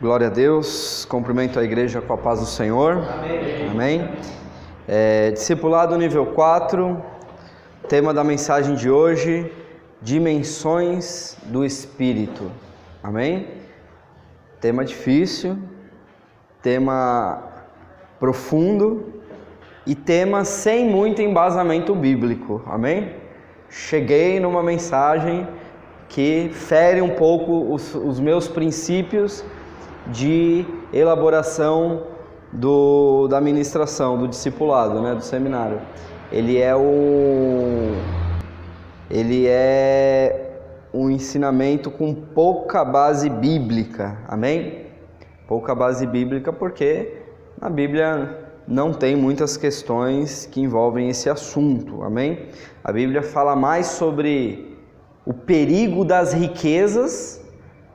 Glória a Deus, cumprimento a igreja com a paz do Senhor. Amém. Amém. Discipulado nível 4, tema da mensagem de hoje, dimensões do Espírito. Amém? Tema difícil, tema profundo e tema sem muito embasamento bíblico. Amém? Cheguei numa mensagem que fere um pouco os meus princípios de elaboração da ministração, do discipulado, do seminário. Ele é um ensinamento com pouca base bíblica, amém? Pouca base bíblica porque na Bíblia não tem muitas questões que envolvem esse assunto, amém? A Bíblia fala mais sobre o perigo das riquezas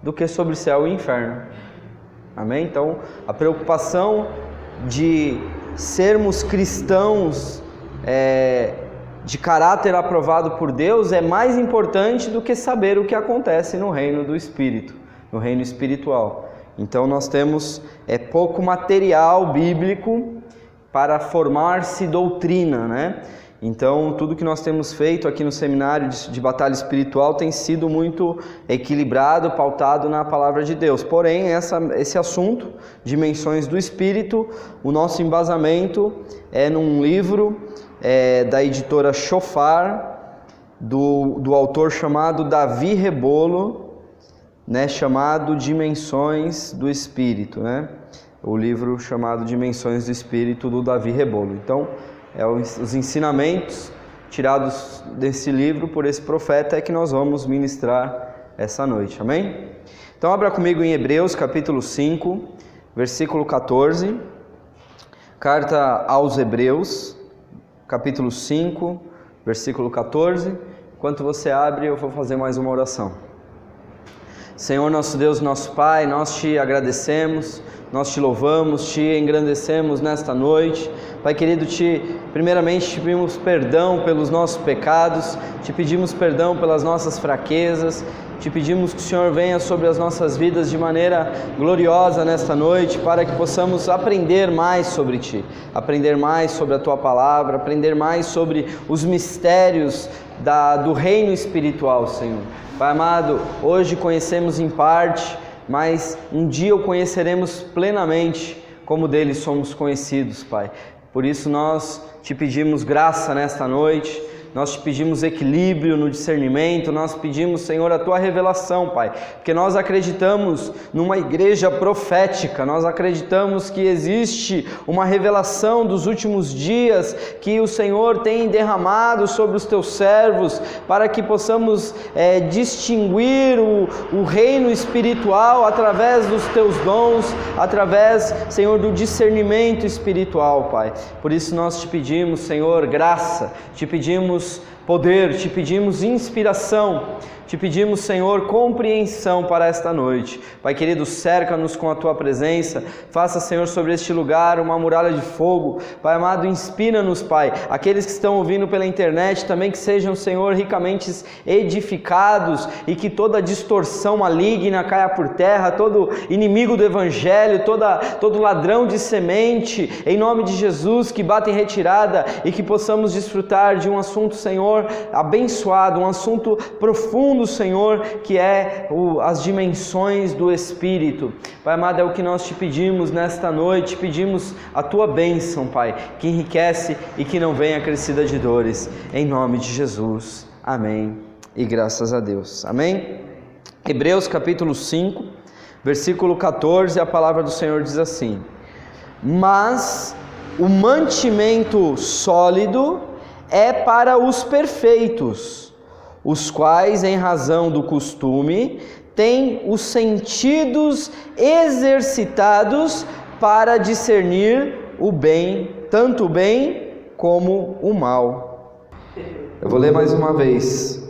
do que sobre céu e inferno. Amém? Então, a preocupação de sermos cristãos de caráter aprovado por Deus é mais importante do que saber o que acontece no reino do Espírito, no reino espiritual. Então, nós temos pouco material bíblico para formar-se doutrina, Então, tudo que nós temos feito aqui no seminário de batalha espiritual tem sido muito equilibrado, pautado na palavra de Deus. Porém, esse assunto, dimensões do Espírito, o nosso embasamento é num livro da editora Shofar, do autor chamado Davi Rebolo, chamado Dimensões do Espírito, O livro chamado Dimensões do Espírito, do Davi Rebolo. Então, os ensinamentos tirados desse livro por esse profeta é que nós vamos ministrar essa noite, amém? Então abra comigo em Hebreus capítulo 5, versículo 14, carta aos Hebreus, capítulo 5, versículo 14. Enquanto você abre, eu vou fazer mais uma oração. Senhor nosso Deus, nosso Pai, nós te agradecemos, nós te louvamos, te engrandecemos nesta noite. Pai querido, primeiramente te pedimos perdão pelos nossos pecados, te pedimos perdão pelas nossas fraquezas, te pedimos que o Senhor venha sobre as nossas vidas de maneira gloriosa nesta noite, para que possamos aprender mais sobre Ti, aprender mais sobre a Tua Palavra, aprender mais sobre os mistérios do reino espiritual, Senhor. Pai amado, hoje conhecemos em parte, mas um dia o conheceremos plenamente, como dele somos conhecidos, Pai. Por isso nós te pedimos graça nesta noite, nós te pedimos equilíbrio no discernimento, nós pedimos, Senhor, a Tua revelação, Pai, porque nós acreditamos numa igreja profética, nós acreditamos que existe uma revelação dos últimos dias que o Senhor tem derramado sobre os Teus servos, para que possamos distinguir o reino espiritual através dos Teus dons, através, Senhor, do discernimento espiritual, Pai. Por isso nós te pedimos, Senhor, graça, te pedimos poder, te pedimos inspiração, te pedimos, Senhor, compreensão para esta noite. Pai querido, cerca-nos com a Tua presença, faça, Senhor, sobre este lugar uma muralha de fogo. Pai amado, inspira-nos, Pai, aqueles que estão ouvindo pela internet também, que sejam, Senhor, ricamente edificados, e que toda distorção maligna caia por terra, todo inimigo do Evangelho, todo ladrão de semente, em nome de Jesus, que bata em retirada, e que possamos desfrutar de um assunto, Senhor, abençoado, um assunto profundo, Senhor, que é as dimensões do Espírito. Pai amado, é o que nós te pedimos nesta noite, pedimos a Tua bênção, Pai, que enriquece e que não venha acrescida de dores, em nome de Jesus, amém, e graças a Deus, amém? Hebreus capítulo 5, versículo 14, a palavra do Senhor diz assim: mas o mantimento sólido é para os perfeitos, os quais, em razão do costume, têm os sentidos exercitados para discernir o bem, tanto o bem como o mal. Eu vou ler mais uma vez.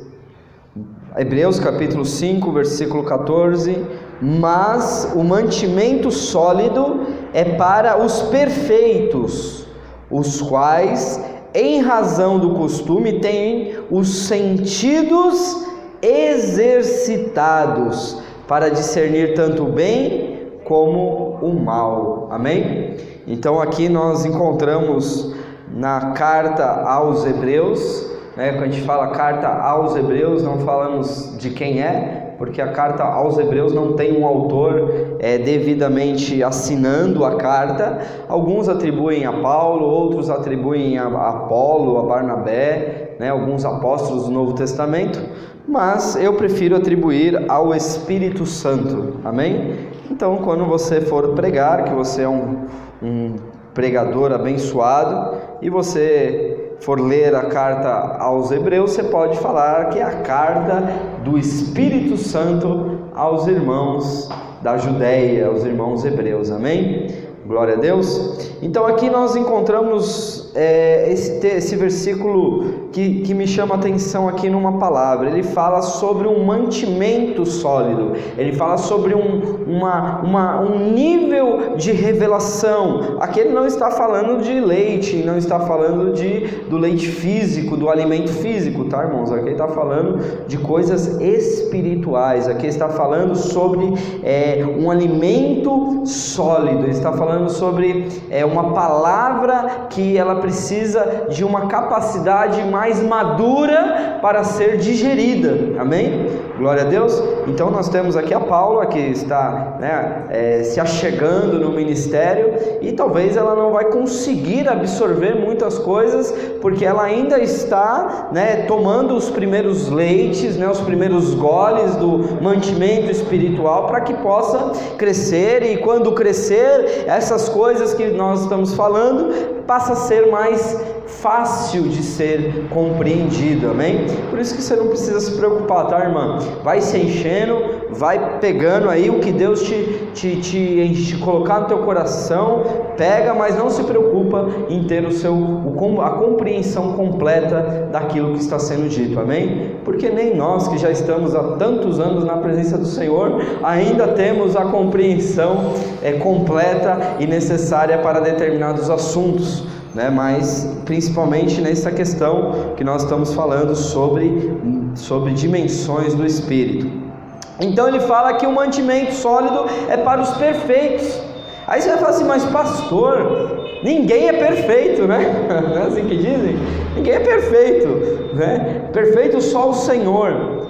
Hebreus capítulo 5, versículo 14. Mas o mantimento sólido é para os perfeitos, os quais, em razão do costume, têm os sentidos exercitados para discernir tanto o bem como o mal. Amém? Então aqui nós encontramos na carta aos Hebreus, quando a gente fala carta aos Hebreus, não falamos de quem é, porque a carta aos Hebreus não tem um autor devidamente assinando a carta. Alguns atribuem a Paulo, outros atribuem a Apolo, a Barnabé, alguns apóstolos do Novo Testamento, mas eu prefiro atribuir ao Espírito Santo. Amém? Então, quando você for pregar, que você é um pregador abençoado, e você for ler a carta aos Hebreus, você pode falar que é a carta do Espírito Santo aos irmãos da Judéia, aos irmãos hebreus. Amém? Glória a Deus. Então aqui nós encontramos esse versículo que me chama a atenção aqui numa palavra. Ele fala sobre um mantimento sólido, ele fala sobre um nível de revelação. Aqui ele não está falando de leite, não está falando do leite físico, do alimento físico, tá, irmãos? Aqui ele está falando de coisas espirituais. Aqui ele está falando sobre um alimento sólido. Ele está falando sobre uma palavra que ela precisa de uma capacidade mais madura para ser digerida. Amém? Glória a Deus. Então nós temos aqui a Paula, que está se achegando no ministério, e talvez ela não vai conseguir absorver muitas coisas, porque ela ainda está tomando os primeiros leites, os primeiros goles do mantimento espiritual, para que possa crescer. E quando crescer, essas coisas que nós estamos falando passa a ser mais fácil de ser compreendido. Amém? Por isso que você não precisa se preocupar, tá, irmã? Vai se enchendo, vai pegando aí o que Deus te colocar no teu coração, pega, mas não se preocupa em ter a compreensão completa daquilo que está sendo dito. Amém? Porque nem nós, que já estamos há tantos anos na presença do Senhor, ainda temos a compreensão completa e necessária para determinados assuntos, mas principalmente nessa questão que nós estamos falando sobre dimensões do Espírito. Então ele fala que o mantimento sólido é para os perfeitos. Aí você vai falar assim: mas pastor, ninguém é perfeito, né? Não é assim que dizem? Ninguém é perfeito, Perfeito só o Senhor.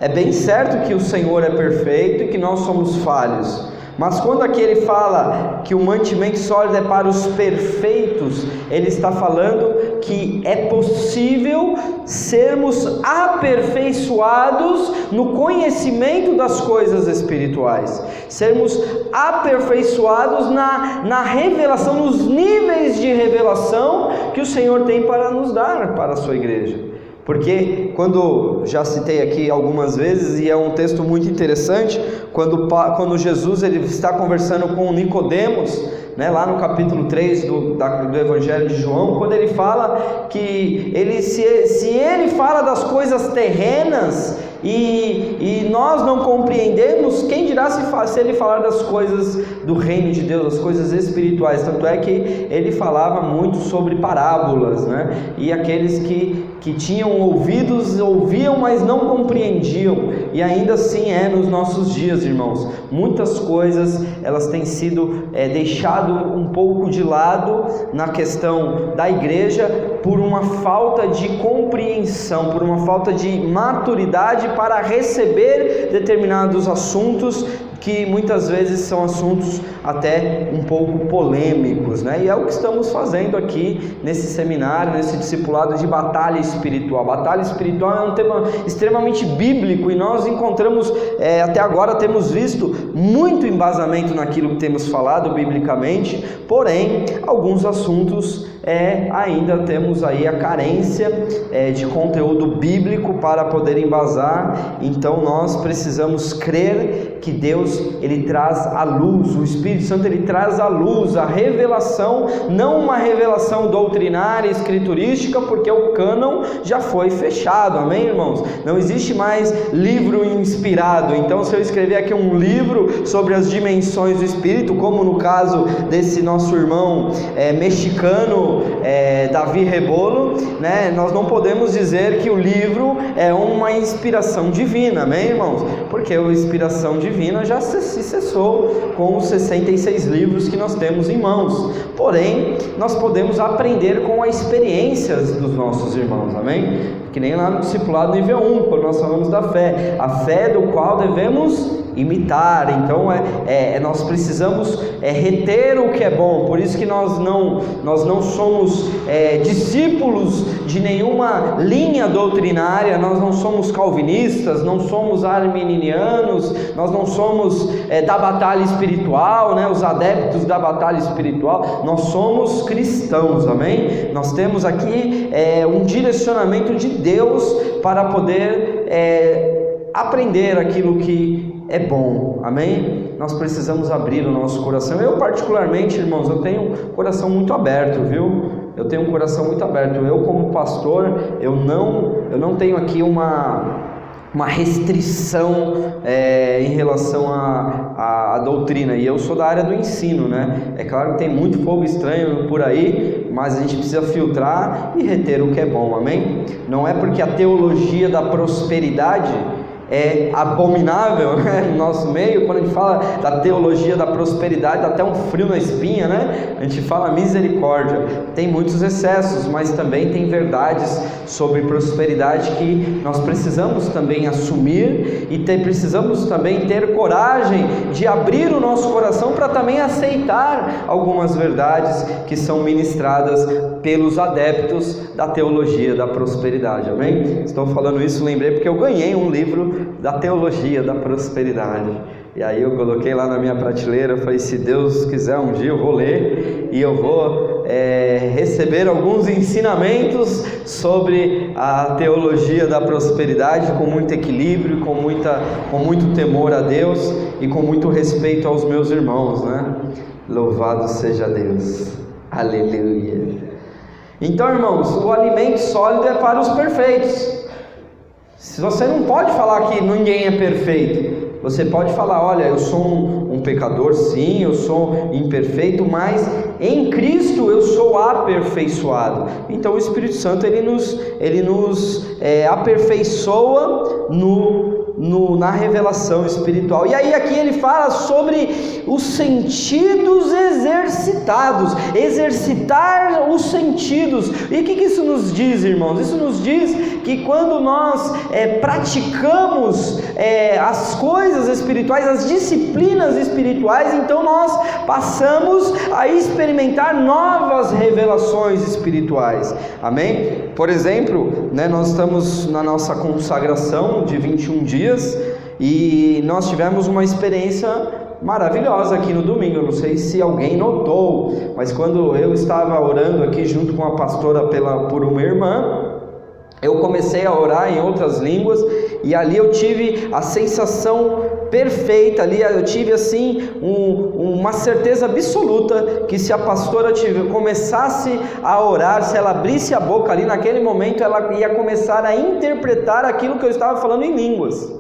É bem certo que o Senhor é perfeito e que nós somos falhos, mas quando aqui ele fala que o mantimento sólido é para os perfeitos, ele está falando que é possível sermos aperfeiçoados no conhecimento das coisas espirituais, sermos aperfeiçoados na revelação, nos níveis de revelação que o Senhor tem para nos dar, para a sua igreja. Porque quando, já citei aqui algumas vezes, e é um texto muito interessante, quando Jesus ele está conversando com Nicodemos, lá no capítulo 3 do Evangelho de João, quando ele fala que se ele fala das coisas terrenas e nós não compreendemos, quem dirá se ele falar das coisas do reino de Deus, das coisas espirituais? Tanto é que ele falava muito sobre parábolas, e aqueles que tinham ouvidos ouviam, mas não compreendiam. E ainda assim nos nossos dias, irmãos, muitas coisas elas têm sido deixado um pouco de lado na questão da igreja por uma falta de compreensão, por uma falta de maturidade para receber determinados assuntos, que muitas vezes são assuntos até um pouco polêmicos, E é o que estamos fazendo aqui nesse seminário, nesse discipulado de batalha espiritual. Batalha espiritual é um tema extremamente bíblico, e nós encontramos, até agora temos visto muito embasamento naquilo que temos falado biblicamente, porém, alguns assuntos ainda temos aí a carência de conteúdo bíblico para poder embasar. Então nós precisamos crer que Deus ele traz a luz, o Espírito Santo ele traz a luz, a revelação, não uma revelação doutrinária, escriturística, porque o cânon já foi fechado. Amém, irmãos? Não existe mais livro inspirado. Então, se eu escrever aqui um livro sobre as dimensões do Espírito, como no caso desse nosso irmão mexicano do Davi Rebolo, né, nós não podemos dizer que o livro é uma inspiração divina, amém, irmãos? Porque a inspiração divina já se cessou com os 66 livros que nós temos em mãos. Porém, nós podemos aprender com as experiências dos nossos irmãos, amém? Que nem lá no discipulado nível 1, quando nós falamos da fé, a fé do qual devemos imitar. Então nós precisamos reter o que é bom. Por isso que nós não somos discípulos de nenhuma linha doutrinária, nós não somos calvinistas, não somos arminianos, nós não somos da batalha espiritual, né, os adeptos da batalha espiritual. Nós somos cristãos, amém? Nós temos aqui um direcionamento de Deus para poder aprender aquilo que é bom, amém? Nós precisamos abrir o nosso coração. Eu particularmente, irmãos, eu tenho um coração muito aberto, viu? Eu tenho um coração muito aberto. Eu como pastor, eu não tenho aqui uma restrição em relação à doutrina, e eu sou da área do ensino, né? É claro que tem muito fogo estranho por aí, mas a gente precisa filtrar e reter o que é bom, amém? Não é porque a teologia da prosperidade é abominável, né, no nosso meio. Quando a gente fala da teologia da prosperidade, dá até um frio na espinha, né? A gente fala misericórdia. Tem muitos excessos, mas também tem verdades sobre prosperidade que nós precisamos também assumir e precisamos também ter coragem de abrir o nosso coração para também aceitar algumas verdades que são ministradas pelos adeptos da teologia da prosperidade, amém? Estou falando isso, lembrei porque eu ganhei um livro da teologia da prosperidade, e aí eu coloquei lá na minha prateleira. Eu falei, se Deus quiser um dia eu vou ler e eu vou receber alguns ensinamentos sobre a teologia da prosperidade com muito equilíbrio, com muito temor a Deus e com muito respeito aos meus irmãos, né? Louvado seja Deus, aleluia. Então, irmãos, o alimento sólido é para os perfeitos. Se você não pode falar que ninguém é perfeito, você pode falar, olha, eu sou um pecador, sim, eu sou imperfeito, mas em Cristo eu sou aperfeiçoado. Então o Espírito Santo ele nos aperfeiçoa na revelação espiritual. E aí aqui ele fala sobre os sentidos exercitados, exercitar os sentidos. E o que isso nos diz, irmãos? Isso nos diz que quando nós praticamos as coisas espirituais, as disciplinas espirituais, então nós passamos a experimentar novas revelações espirituais, amém? Por exemplo, né, nós estamos na nossa consagração de 21 dias e nós tivemos uma experiência maravilhosa aqui no domingo. Eu não sei se alguém notou, mas quando eu estava orando aqui junto com a pastora por uma irmã, eu comecei a orar em outras línguas e ali eu tive a sensação perfeita, ali eu tive assim uma certeza absoluta que se a pastora começasse a orar, se ela abrisse a boca ali naquele momento, ela ia começar a interpretar aquilo que eu estava falando em línguas.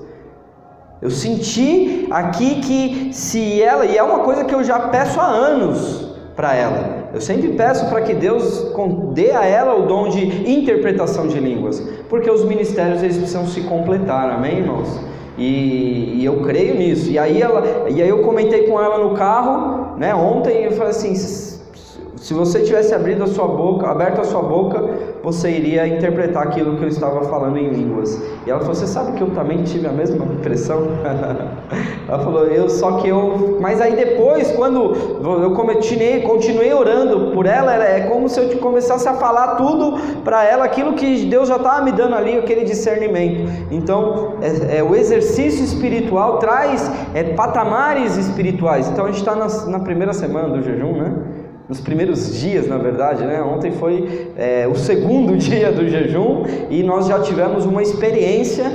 Eu senti aqui que se ela, e é uma coisa que eu já peço há anos para ela, eu sempre peço para que Deus dê a ela o dom de interpretação de línguas, porque os ministérios eles precisam se completar, amém, irmãos? E eu creio nisso. E aí eu comentei com ela no carro, né, ontem, eu falei assim, se você tivesse aberto a sua boca, você iria interpretar aquilo que eu estava falando em línguas. E ela falou, você sabe que eu também tive a mesma impressão? Ela falou, mas aí depois, quando eu continuei orando por ela, é como se eu começasse a falar tudo para ela, aquilo que Deus já estava me dando ali, aquele discernimento. Então, o exercício espiritual traz patamares espirituais. Então a gente está na primeira semana do jejum, né? Nos primeiros dias, na verdade, né? Ontem foi o segundo dia do jejum e nós já tivemos uma experiência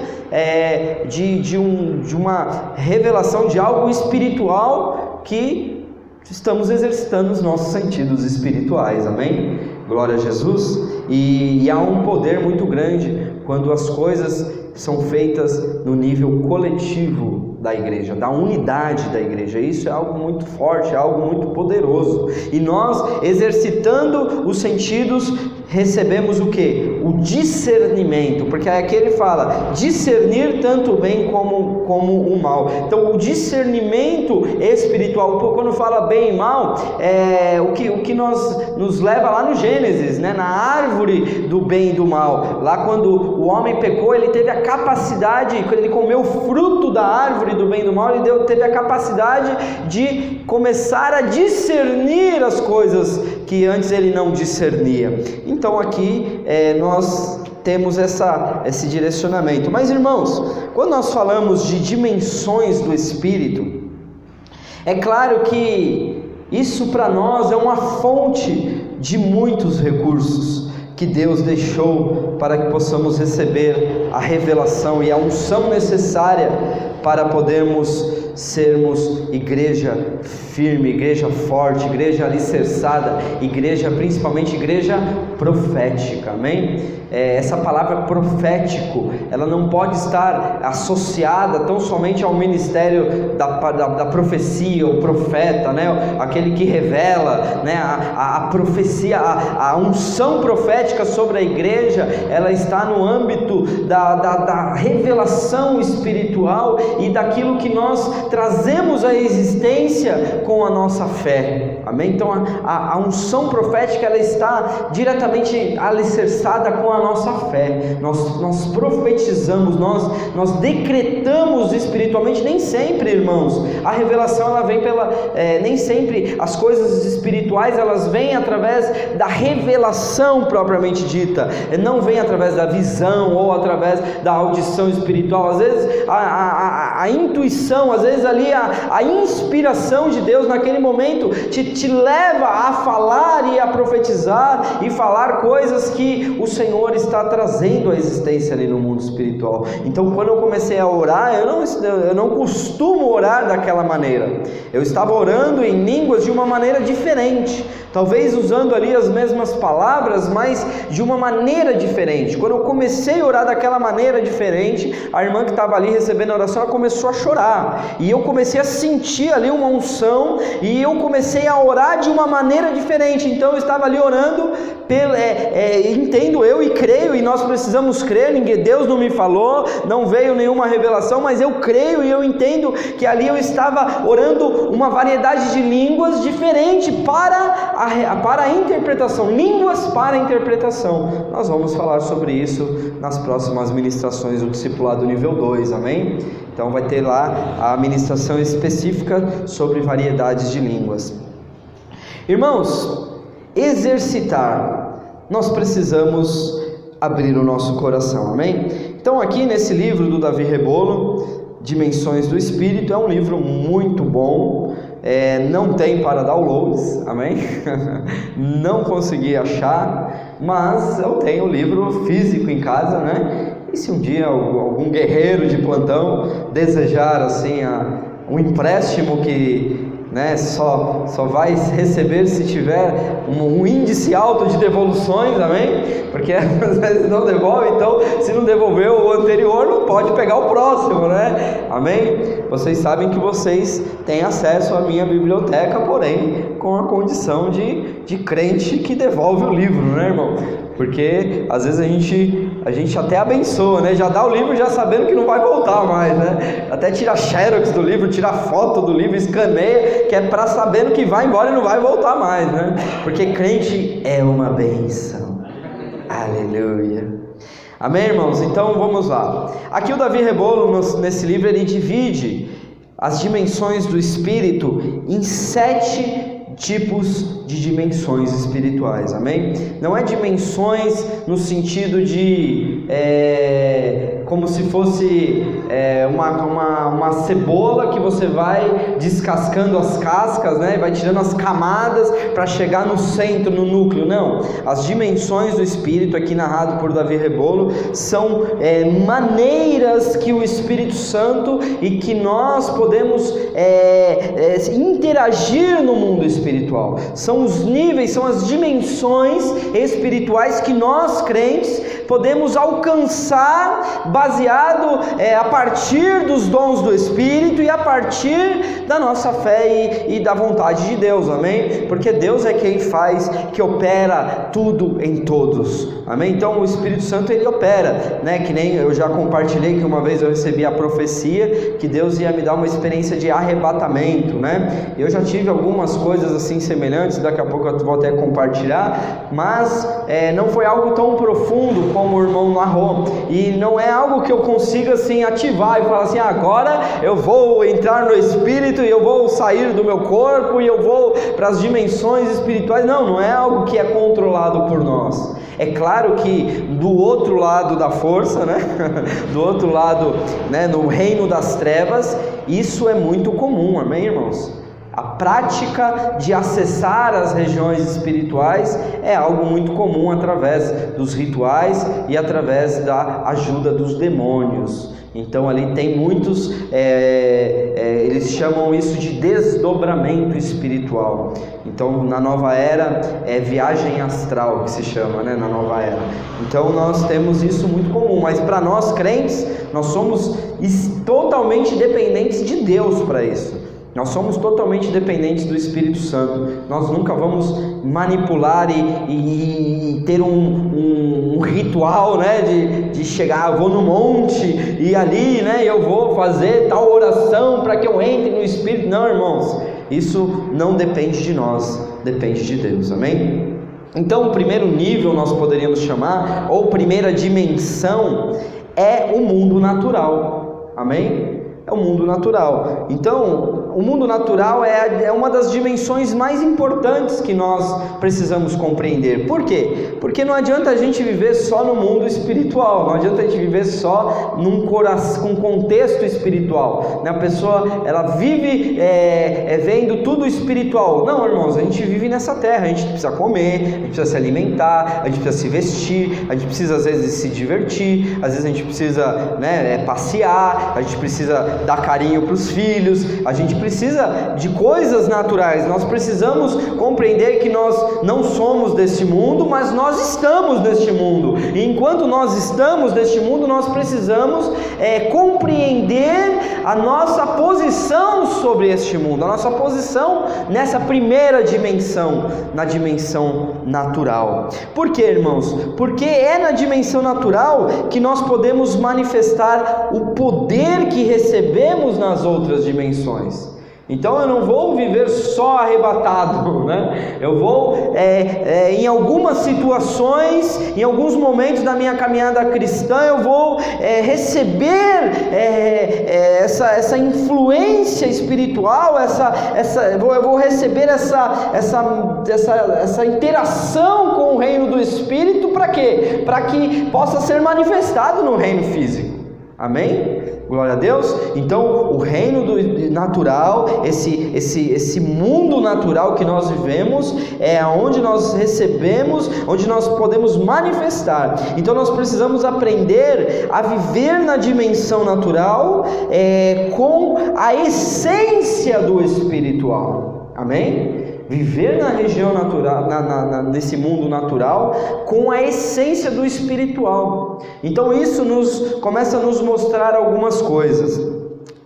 de uma revelação de algo espiritual que estamos exercitando os nossos sentidos espirituais, amém? Glória a Jesus. E há um poder muito grande quando as coisas são feitas no nível coletivo da igreja, da unidade da igreja. Isso é algo muito forte, é algo muito poderoso. E nós, exercitando os sentidos, recebemos o que? O discernimento, porque aqui ele fala discernir tanto o bem como o mal. Então o discernimento espiritual, quando fala bem e mal, é o que nos leva lá no Gênesis, né? Na árvore do bem e do mal. Lá quando o homem pecou, ele teve a capacidade, quando ele comeu o fruto da árvore do bem e do mal, ele teve a capacidade de começar a discernir as coisas que antes ele não discernia. Então aqui nós temos esse direcionamento. Mas irmãos, quando nós falamos de dimensões do Espírito, é claro que isso para nós é uma fonte de muitos recursos que Deus deixou para que possamos receber a revelação e a unção necessária para podermos sermos igreja firme, igreja forte, igreja alicerçada, igreja, principalmente igreja profética, amém? Essa palavra profético, ela não pode estar associada tão somente ao ministério da profecia, o profeta, né? Aquele que revela, né? A profecia, a unção profética sobre a igreja, ela está no âmbito da revelação espiritual e daquilo que nós trazemos à existência com a nossa fé, amém? Então a unção profética, ela está diretamente alicerçada com a nossa fé. Nós profetizamos, nós decretamos espiritualmente. Nem sempre, irmãos, a revelação ela vem nem sempre as coisas espirituais elas vêm através da revelação propriamente dita, não vem através da visão ou através da audição espiritual. Às vezes a intuição, às vezes ali a inspiração de Deus naquele momento te leva a falar e a profetizar e falar coisas que o Senhor está trazendo à existência ali no mundo espiritual. Então quando eu comecei a orar, eu não costumo orar daquela maneira. Eu estava orando em línguas de uma maneira diferente, talvez usando ali as mesmas palavras, mas de uma maneira diferente. Quando eu comecei a orar daquela maneira diferente, a irmã que estava ali recebendo a oração, ela começou a chorar, e eu comecei a sentir ali uma unção, e eu comecei a orar de uma maneira diferente. Então eu estava ali orando, entendo eu e creio, e nós precisamos crer. Deus não me falou, não veio nenhuma revelação, mas eu creio e eu entendo que ali eu estava orando uma variedade de línguas diferente para a interpretação, línguas para a interpretação. Nós vamos falar sobre isso nas próximas ministrações do discipulado nível 2, amém? Então vai ter lá a ministração específica sobre variedades de línguas. Irmãos, exercitar, nós precisamos abrir o nosso coração, amém? Então aqui nesse livro do Davi Rebolo, Dimensões do Espírito, é um livro muito bom, não tem para downloads, amém? Não consegui achar, mas eu tenho o livro físico em casa, né? E se um dia algum guerreiro de plantão desejar assim um empréstimo que, né, só vai receber se tiver um índice alto de devoluções, amém? Porque às vezes não devolve, então se não devolveu o anterior, não pode pegar o próximo, né? Amém? Vocês sabem que vocês têm acesso à minha biblioteca, porém com a condição de crente que devolve o livro, né, irmão? Porque às vezes a gente até abençoa, né? Já dá o livro já sabendo que não vai voltar mais, né? Até tira xerox do livro, tira foto do livro, escaneia, que é para sabendo que vai embora e não vai voltar mais, né? Porque crente é uma bênção. Aleluia. Amém, irmãos? Então vamos lá. Aqui o Davi Rebolo, nesse livro, ele divide as dimensões do Espírito em 7 tipos de dimensões espirituais, amém? Não é dimensões no sentido de como se fosse uma cebola que você vai descascando as cascas, né? Vai tirando as camadas para chegar no centro, no núcleo. Não, as dimensões do Espírito, aqui narrado por Davi Rebolo, são maneiras que o Espírito Santo e que nós podemos interagir no mundo espiritual. São os níveis, são as dimensões espirituais que nós crentes podemos alcançar baseado a partir dos dons do Espírito e a partir da nossa fé e da vontade de Deus, amém? Porque Deus é quem faz, que opera tudo em todos, amém? Então o Espírito Santo ele opera, né? Que nem eu já compartilhei que uma vez eu recebi a profecia que Deus ia me dar uma experiência de arrebatamento, né? Eu já tive algumas coisas assim semelhantes, daqui a pouco eu vou até compartilhar, mas não foi algo tão profundo como o irmão narrou, e não é algo que eu consiga assim ativar e falar assim, agora eu vou entrar no Espírito e eu vou sair do meu corpo e eu vou para as dimensões espirituais. Não é algo que é controlado por nós. É claro que do outro lado da força, né? Do outro lado, né? No reino das trevas, isso é muito comum, amém, irmãos? A prática de acessar as regiões espirituais é algo muito comum através dos rituais e através da ajuda dos demônios. Então ali tem muitos, eles chamam isso de desdobramento espiritual. Então na nova era é viagem astral que se chama, né? Na nova era. Então nós temos isso muito comum, mas para nós crentes, nós somos totalmente dependentes de Deus para isso. Nós somos totalmente dependentes do Espírito Santo. Nós nunca vamos manipular e ter um ritual, né, de chegar, eu vou no monte e ali, né, eu vou fazer tal oração para que eu entre no Espírito. Não, irmãos, isso não depende de nós, depende de Deus, amém? Então o primeiro nível nós poderíamos chamar, ou primeira dimensão, é o mundo natural, amém? É o mundo natural. Então o mundo natural é uma das dimensões mais importantes que nós precisamos compreender. Por quê? Porque não adianta a gente viver só no mundo espiritual, não adianta a gente viver só com contexto espiritual, né? A pessoa, ela vive vendo tudo espiritual. Não, irmãos, a gente vive nessa terra, a gente precisa comer, a gente precisa se alimentar, a gente precisa se vestir, a gente precisa às vezes se divertir, às vezes a gente precisa, né, passear, a gente precisa dar carinho para os filhos, a gente precisa de coisas naturais. Nós precisamos compreender que nós não somos deste mundo, mas nós estamos neste mundo, e enquanto nós estamos neste mundo, nós precisamos compreender a nossa posição sobre este mundo, a nossa posição nessa primeira dimensão, na dimensão natural. Por quê, irmãos? Porque é na dimensão natural que nós podemos manifestar o poder que recebemos nas outras dimensões. Então eu não vou viver só arrebatado, né? Eu vou, em algumas situações, em alguns momentos da minha caminhada cristã, eu vou receber essa influência espiritual, eu vou receber essa interação com o reino do Espírito. Para quê? Para que possa ser manifestado no reino físico, amém? Glória a Deus. Então o reino natural, esse mundo natural que nós vivemos, é onde nós recebemos, onde nós podemos manifestar. Então nós precisamos aprender a viver na dimensão natural, com a essência do espiritual, amém? Viver na região natural, nesse mundo natural, com a essência do espiritual. Então isso começa a nos mostrar algumas coisas.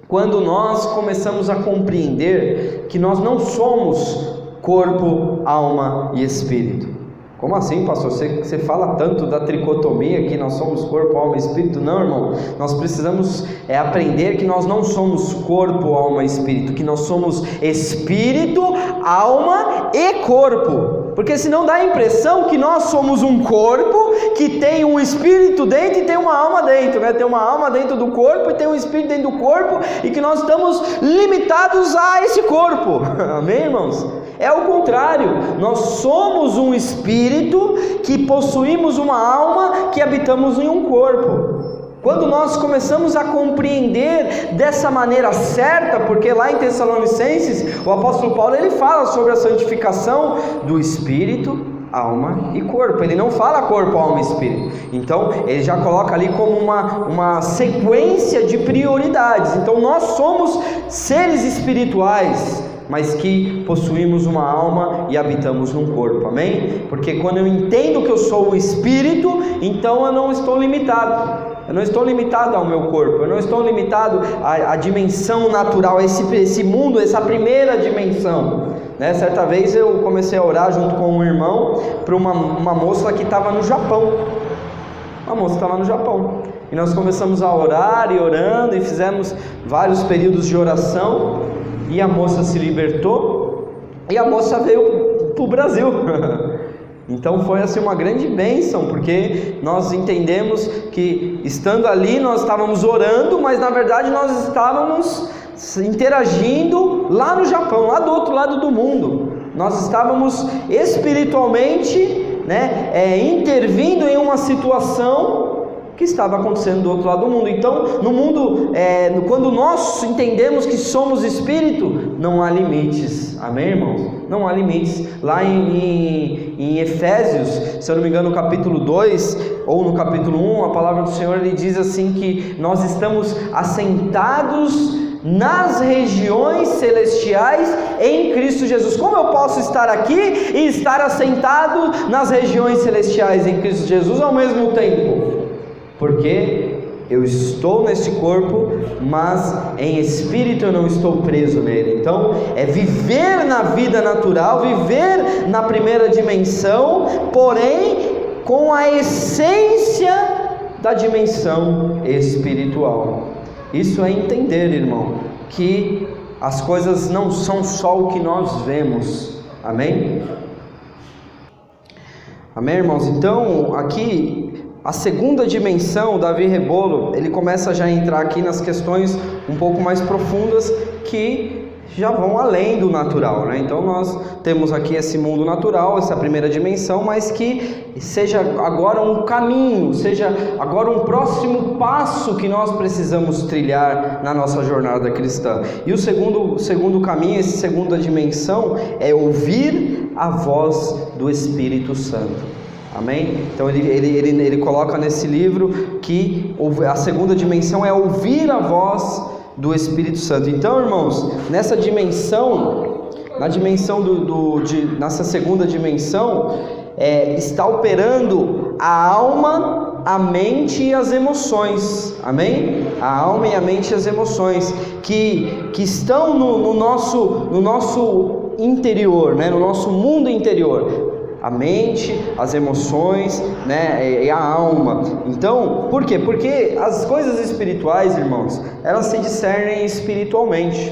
Quando nós começamos a compreender que nós não somos corpo, alma e espírito. Como assim, pastor? Você fala tanto da tricotomia, que nós somos corpo, alma e espírito? Não, irmão. Nós precisamos aprender que nós não somos corpo, alma e espírito, que nós somos espírito, alma e corpo. Porque senão dá a impressão que nós somos um corpo que tem um espírito dentro e tem uma alma dentro, né? Tem uma alma dentro do corpo e tem um espírito dentro do corpo, e que nós estamos limitados a esse corpo. Amém, irmãos? É o contrário. Nós somos um espírito que possuímos uma alma, que habitamos em um corpo. Quando nós começamos a compreender dessa maneira certa, porque lá em Tessalonicenses, o apóstolo Paulo, ele fala sobre a santificação do espírito, alma e corpo. Ele não fala corpo, alma e espírito. Então ele já coloca ali como uma sequência de prioridades. Então nós somos seres espirituais, mas que possuímos uma alma e habitamos num corpo, amém? Porque quando eu entendo que eu sou o espírito, então eu não estou limitado. Eu não estou limitado ao meu corpo, eu não estou limitado à dimensão natural, a esse mundo, essa primeira dimensão, né? Certa vez eu comecei a orar junto com um irmão para uma moça que estava no Japão. Uma moça estava no Japão. E nós começamos a orar e orando, e fizemos vários períodos de oração, e a moça se libertou, e a moça veio para o Brasil. Então foi assim uma grande bênção, porque nós entendemos que estando ali nós estávamos orando, mas na verdade nós estávamos interagindo lá no Japão, lá do outro lado do mundo. Nós estávamos espiritualmente, intervindo em uma situação que estava acontecendo do outro lado do mundo. Então, no mundo, quando nós entendemos que somos espírito, não há limites. Amém, irmãos? Não há limites. Lá em Efésios, se eu não me engano, no capítulo 2 ou no capítulo 1, a palavra do Senhor ele diz assim que nós estamos assentados nas regiões celestiais em Cristo Jesus. Como eu posso estar aqui e estar assentado nas regiões celestiais em Cristo Jesus ao mesmo tempo? Porque eu estou nesse corpo, mas em espírito eu não estou preso nele. Então é viver na vida natural, viver na primeira dimensão, porém com a essência da dimensão espiritual. Isso é entender, irmão, que as coisas não são só o que nós vemos. Amém? Amém, irmãos? Então aqui a segunda dimensão, Davi Rebolo, ele começa já a entrar aqui nas questões um pouco mais profundas que já vão além do natural, né? Então nós temos aqui esse mundo natural, essa primeira dimensão, mas que seja agora um caminho, seja agora um próximo passo que nós precisamos trilhar na nossa jornada cristã. E o segundo caminho, essa segunda dimensão, é ouvir a voz do Espírito Santo. Amém? Então ele coloca nesse livro que a segunda dimensão é ouvir a voz do Espírito Santo. Então, irmãos, nessa dimensão, nessa segunda dimensão, está operando a alma, a mente e as emoções. Amém? A alma e a mente e as emoções que estão no nosso interior, né? No nosso mundo interior. A mente, as emoções, e a alma. Então, por quê? Porque as coisas espirituais, irmãos, elas se discernem espiritualmente.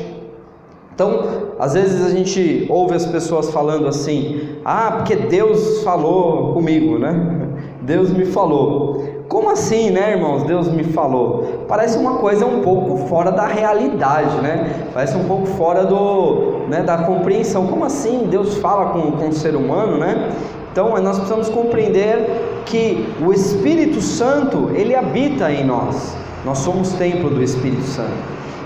Então, às vezes a gente ouve as pessoas falando assim: porque Deus falou comigo, né? Deus me falou. Como assim, né, irmãos? Deus me falou. Parece uma coisa um pouco fora da realidade, né? Parece um pouco fora da compreensão. Como assim Deus fala com o ser humano, né? Então nós precisamos compreender que o Espírito Santo, ele habita em nós. Nós somos templo do Espírito Santo.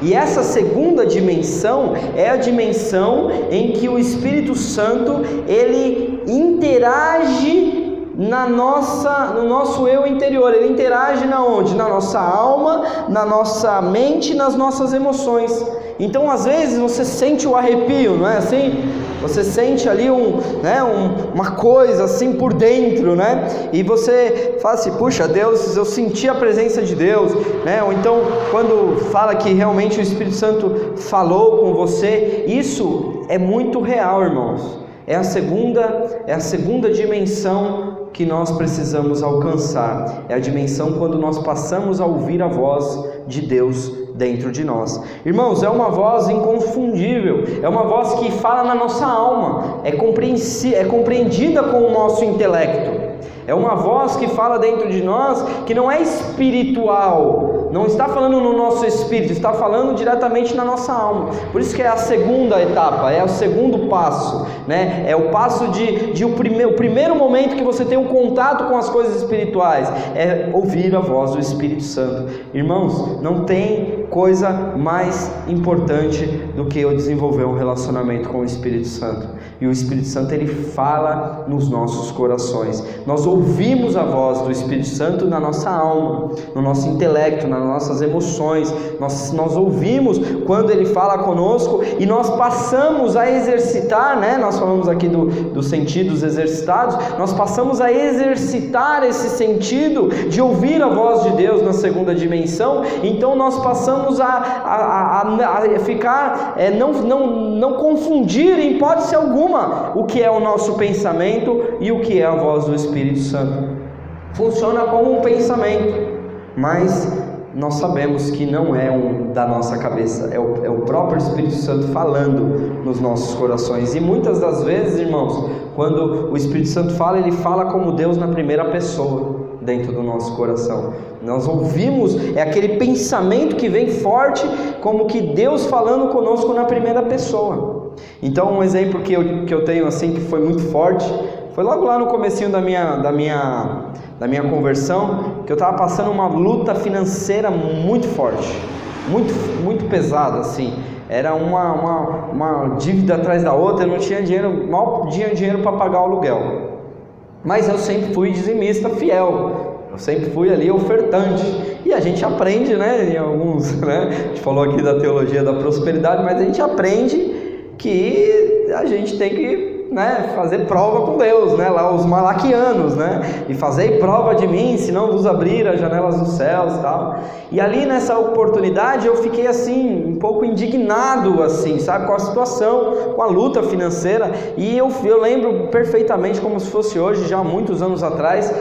E essa segunda dimensão é a dimensão em que o Espírito Santo, ele interage no nosso eu interior. Ele interage na onde? Na nossa alma, na nossa mente, nas nossas emoções. Então às vezes você sente o arrepio, não é assim? Você sente ali uma coisa assim por dentro, né? E você fala assim: puxa, Deus, eu senti a presença de Deus, né? Ou então quando fala que realmente o Espírito Santo falou com você, isso é muito real, irmãos. É a segunda dimensão que nós precisamos alcançar. É a dimensão quando nós passamos a ouvir a voz de Deus dentro de nós. Irmãos, é uma voz inconfundível, é uma voz que fala na nossa alma, é compreendida com o nosso intelecto. É uma voz que fala dentro de nós, que não é espiritual, não está falando no nosso espírito, está falando diretamente na nossa alma. Por isso que é a segunda etapa, é o segundo passo, né? É o passo o primeiro momento que você tem um contato com as coisas espirituais, é ouvir a voz do Espírito Santo. Irmãos, não tem coisa mais importante do que eu desenvolver um relacionamento com o Espírito Santo. E o Espírito Santo, ele fala nos nossos corações. Nós ouvimos a voz do Espírito Santo na nossa alma, no nosso intelecto, nas nossas emoções. Nós ouvimos quando ele fala conosco e nós passamos a exercitar, né? Nós falamos aqui dos sentidos exercitados. Nós passamos a exercitar esse sentido de ouvir a voz de Deus na segunda dimensão. Então nós passamos a ficar, não confundir em hipótese alguma o que é o nosso pensamento e o que é a voz do Espírito Santo. Funciona como um pensamento, mas nós sabemos que não é da nossa cabeça, é o próprio Espírito Santo falando nos nossos corações. E muitas das vezes, irmãos, quando o Espírito Santo fala, ele fala como Deus na primeira pessoa dentro do nosso coração. Nós ouvimos, é aquele pensamento que vem forte, como que Deus falando conosco na primeira pessoa. Então, um exemplo que eu tenho assim, que foi muito forte, foi logo lá no comecinho da minha conversão, que eu estava passando uma luta financeira muito forte, muito pesada assim. Era uma dívida atrás da outra, eu não tinha dinheiro, mal tinha dinheiro para pagar o aluguel. Mas eu sempre fui dizimista fiel, eu sempre fui ali ofertante. E a gente aprende, né, em alguns, né, a gente falou aqui da teologia da prosperidade, mas a gente aprende que a gente tem que, né, fazer prova com Deus, né, lá os malaquianos, né, e fazei prova de mim, se não vos abrir as janelas dos céus e tal. E ali nessa oportunidade eu fiquei assim, um pouco indignado assim, sabe, com a situação, com a luta financeira. E eu lembro perfeitamente, como se fosse hoje, já há muitos anos atrás,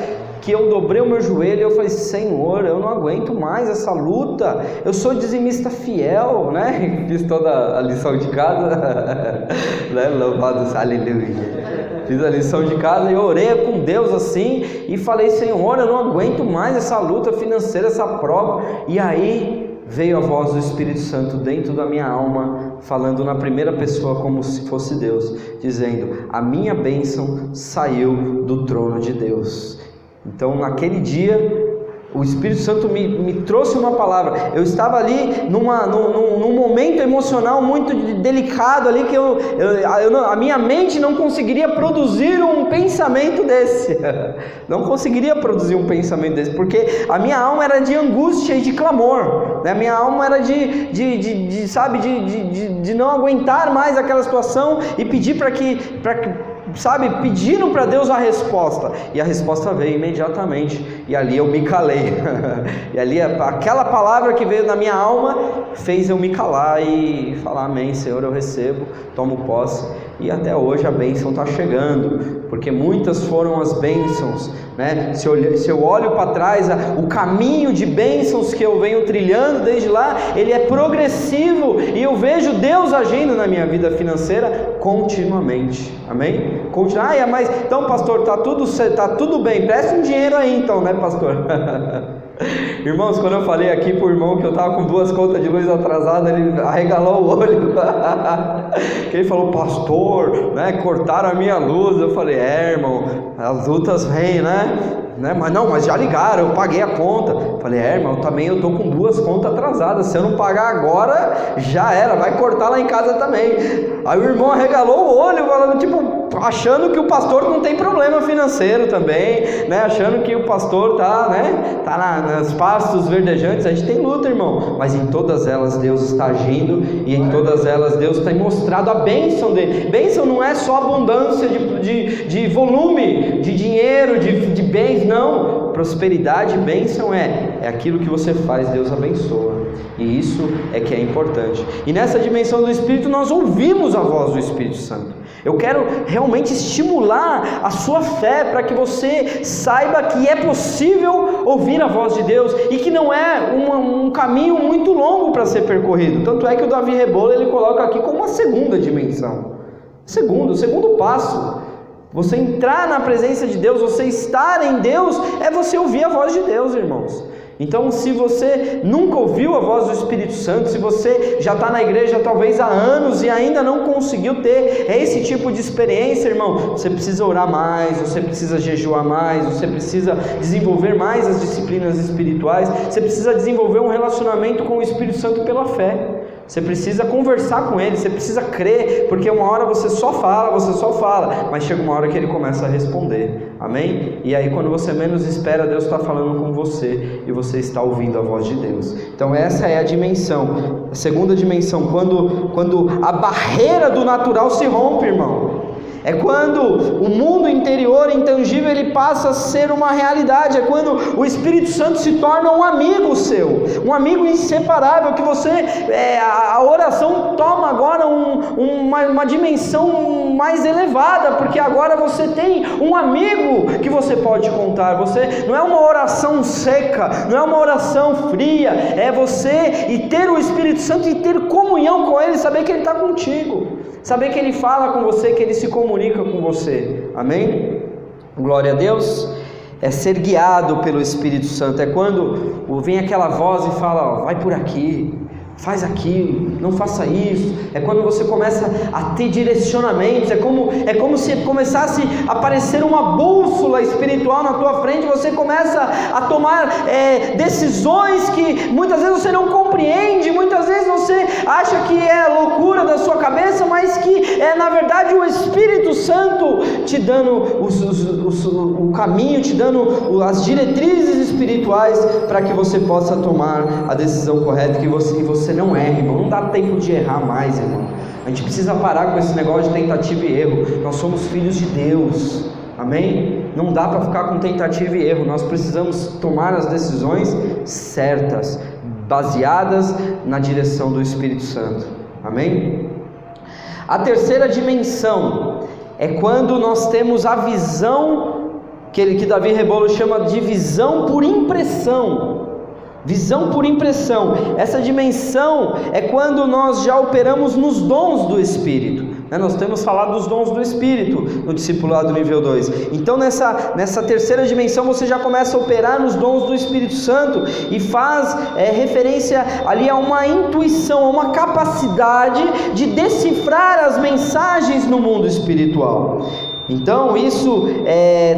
que eu dobrei o meu joelho e eu falei: Senhor, eu não aguento mais essa luta, eu sou dizimista fiel, né? Fiz toda a lição de casa, né? Louvado, aleluia. Fiz a lição de casa e orei com Deus assim e falei: Senhor, eu não aguento mais essa luta financeira, essa prova. E aí veio a voz do Espírito Santo dentro da minha alma, falando na primeira pessoa como se fosse Deus, dizendo: a minha bênção saiu do trono de Deus. Então naquele dia o Espírito Santo me trouxe uma palavra. Eu estava ali num momento emocional muito delicado ali, que a minha mente não conseguiria produzir um pensamento desse. Não conseguiria produzir um pensamento desse, porque a minha alma era de angústia e de clamor, né? A minha alma era de não aguentar mais aquela situação e pedir pediram para Deus a resposta, e a resposta veio imediatamente, e ali eu me calei. E ali aquela palavra que veio na minha alma fez eu me calar e falar: amém, Senhor, eu recebo, tomo posse. E até hoje a bênção está chegando, porque muitas foram as bênçãos, né? Se eu olho para trás, o caminho de bênçãos que eu venho trilhando desde lá, ele é progressivo, e eu vejo Deus agindo na minha vida financeira continuamente, amém? Mas então, pastor, tá tudo bem, presta um dinheiro aí então, né, pastor? Irmãos, quando eu falei aqui pro irmão que eu estava com 2 contas de luz atrasadas, ele arregalou o olho. Que ele falou: pastor, né, cortaram a minha luz. Eu falei: irmão, as lutas vêm, né? Mas já ligaram, eu paguei a conta. Falei: irmão, eu tô com 2 contas atrasadas, se eu não pagar agora, já era, vai cortar lá em casa também. Aí o irmão arregalou o olho, falando, achando que o pastor não tem problema financeiro também, né? Achando que o pastor tá nos pastos verdejantes. A gente tem luta, irmão, mas em todas elas Deus está agindo, e em todas elas Deus tem mostrado a bênção dele. Bênção não é só abundância de volume, de dinheiro, de bens, não. Prosperidade, bênção é aquilo que você faz, Deus abençoa, e isso é que é importante. E nessa dimensão do Espírito nós ouvimos a voz do Espírito Santo. Eu quero realmente estimular a sua fé, para que você saiba que é possível ouvir a voz de Deus, e que não é um caminho muito longo para ser percorrido. Tanto é que o Davi Rebolo, ele coloca aqui como uma segunda dimensão, o segundo passo. Você entrar na presença de Deus, você estar em Deus, é você ouvir a voz de Deus, irmãos. Então, se você nunca ouviu a voz do Espírito Santo, se você já está na igreja talvez há anos e ainda não conseguiu ter esse tipo de experiência, irmão, você precisa orar mais, você precisa jejuar mais, você precisa desenvolver mais as disciplinas espirituais, você precisa desenvolver um relacionamento com o Espírito Santo pela fé. Você precisa conversar com Ele, você precisa crer, porque uma hora você só fala, mas chega uma hora que Ele começa a responder, amém? E aí quando você menos espera, Deus está falando com você, e você está ouvindo a voz de Deus. Então essa é a dimensão, a segunda dimensão, quando a barreira do natural se rompe, irmão. É quando o mundo interior intangível ele passa a ser uma realidade. É quando o Espírito Santo se torna um amigo seu, um amigo inseparável, que você, a oração toma agora uma dimensão mais elevada, porque agora você tem um amigo que você pode contar. Você não é uma oração seca, não é uma oração fria, é você e ter o Espírito Santo e ter comunhão com Ele, saber que Ele está contigo, saber que Ele fala com você, que Ele se comunica com você, amém? Glória a Deus. É ser guiado pelo Espírito Santo, é quando vem aquela voz e fala, ó, vai por aqui, faz aquilo, não faça isso. É quando você começa a ter direcionamentos, é como se começasse a aparecer uma bússola espiritual na tua frente. Você começa a tomar decisões que muitas vezes você não compreende, muitas vezes você acha que é loucura da sua cabeça, mas que é na verdade o Espírito Santo te dando o caminho, te dando as diretrizes espirituais para que você possa tomar a decisão correta, que você não erre, irmão. Não dá tempo de errar mais, irmão. A gente precisa parar com esse negócio de tentativa e erro. Nós somos filhos de Deus, amém? Não dá para ficar com tentativa e erro. Nós precisamos tomar as decisões certas, baseadas na direção do Espírito Santo, amém? A terceira dimensão é quando nós temos a visão que Davi Rebolo chama de visão por impressão. Visão por impressão. Essa dimensão é quando nós já operamos nos dons do Espírito. Nós temos falado dos dons do Espírito no discipulado nível 2. Então nessa terceira dimensão você já começa a operar nos dons do Espírito Santo e faz referência ali a uma intuição, a uma capacidade de decifrar as mensagens no mundo espiritual. Então isso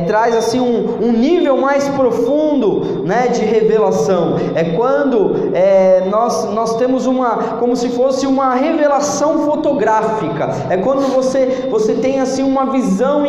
traz assim um nível mais profundo, né, de revelação. É quando nós temos como se fosse uma revelação fotográfica. É quando você tem assim uma visão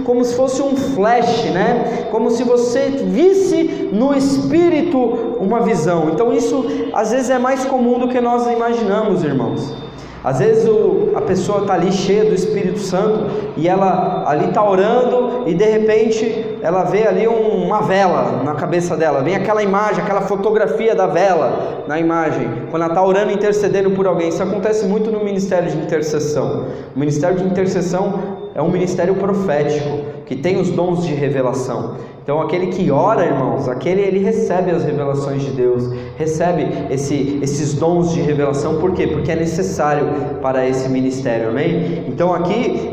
como se fosse um flash, né? Como se você visse no Espírito uma visão. Então isso às vezes é mais comum do que nós imaginamos, irmãos. Às vezes a pessoa está ali cheia do Espírito Santo e ela ali está orando e de repente ela vê ali uma vela na cabeça dela, vem aquela imagem, aquela fotografia da vela na imagem, quando ela está orando, intercedendo por alguém. Isso acontece muito no ministério de intercessão. O ministério de intercessão é um ministério profético, que tem os dons de revelação. Então aquele que ora, irmãos, ele recebe as revelações de Deus, recebe esses dons de revelação. Por quê? Porque é necessário para esse ministério, amém? Então aqui,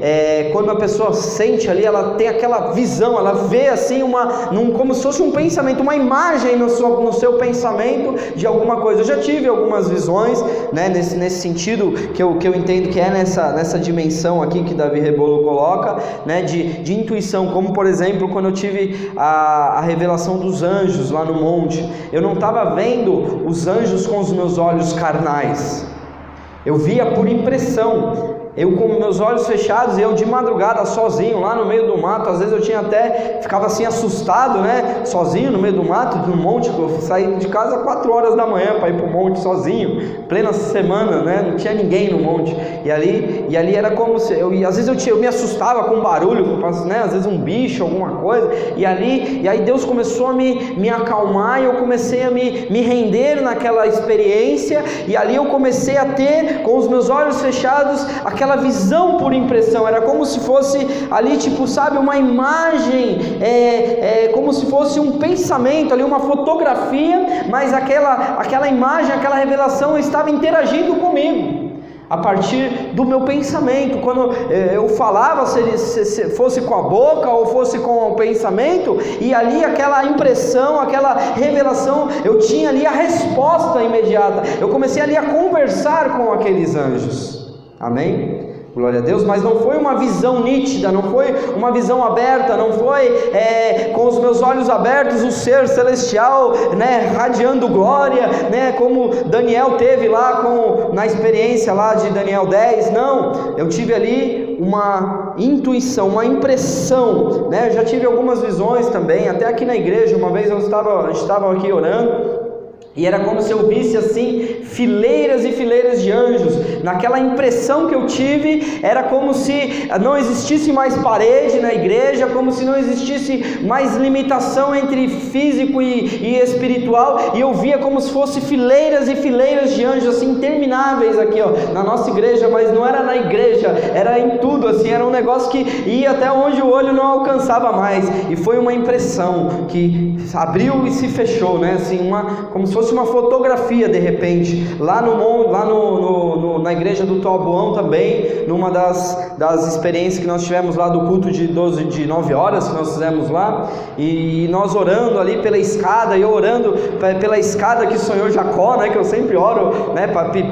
quando a pessoa sente ali, ela tem aquela visão, ela vê assim como se fosse um pensamento, uma imagem no seu pensamento de alguma coisa. Eu já tive algumas visões, né, nesse sentido que eu entendo que é nessa dimensão aqui que Davi Rebolo coloca, né, de intuição, como por exemplo, quando eu tive a revelação dos anjos lá no monte. Eu não estava vendo os anjos com os meus olhos carnais, eu via por impressão. Eu com meus olhos fechados, eu de madrugada sozinho lá no meio do mato. Às vezes eu ficava assim assustado, né, sozinho no meio do mato, no monte. Eu saí de casa às 4 horas da manhã para ir para o monte sozinho, plena semana, né, não tinha ninguém no monte. E ali era como se às vezes eu me assustava com um barulho, né, às vezes um bicho, alguma coisa. E aí Deus começou a me acalmar e eu comecei a me render naquela experiência. E ali eu comecei a ter, com os meus olhos fechados, aquela visão por impressão. Era como se fosse ali, tipo, sabe, uma imagem, como se fosse um pensamento ali, uma fotografia, mas aquela imagem, aquela revelação estava interagindo comigo. a partir do meu pensamento. Quando eu falava, se fosse com a boca ou fosse com o pensamento, e ali aquela impressão, aquela revelação, eu tinha ali a resposta imediata. Eu comecei ali a conversar com aqueles anjos. Amém? Glória a Deus. Mas não foi uma visão nítida, não foi uma visão aberta, não foi com os meus olhos abertos o ser celestial, radiando glória, como Daniel teve lá na experiência lá de Daniel 10. Não, eu tive ali uma intuição, uma impressão, Eu já tive algumas visões também, até aqui na igreja. Uma vez a gente estava aqui orando, e era como se eu visse assim fileiras e fileiras de anjos. Naquela impressão que eu tive, era como se não existisse mais parede na igreja, como se não existisse mais limitação entre físico e espiritual, e eu via como se fosse fileiras e fileiras de anjos assim intermináveis aqui, na nossa igreja. Mas não era na igreja, era em tudo assim, era um negócio que ia até onde o olho não alcançava mais. E foi uma impressão que abriu e se fechou, assim, como se fosse uma fotografia de repente, lá na igreja do Taboão também, numa das experiências que nós tivemos lá do culto de 9 horas que nós fizemos lá, e nós orando ali pela escada, e eu orando pela escada que sonhou Jacó, que eu sempre oro,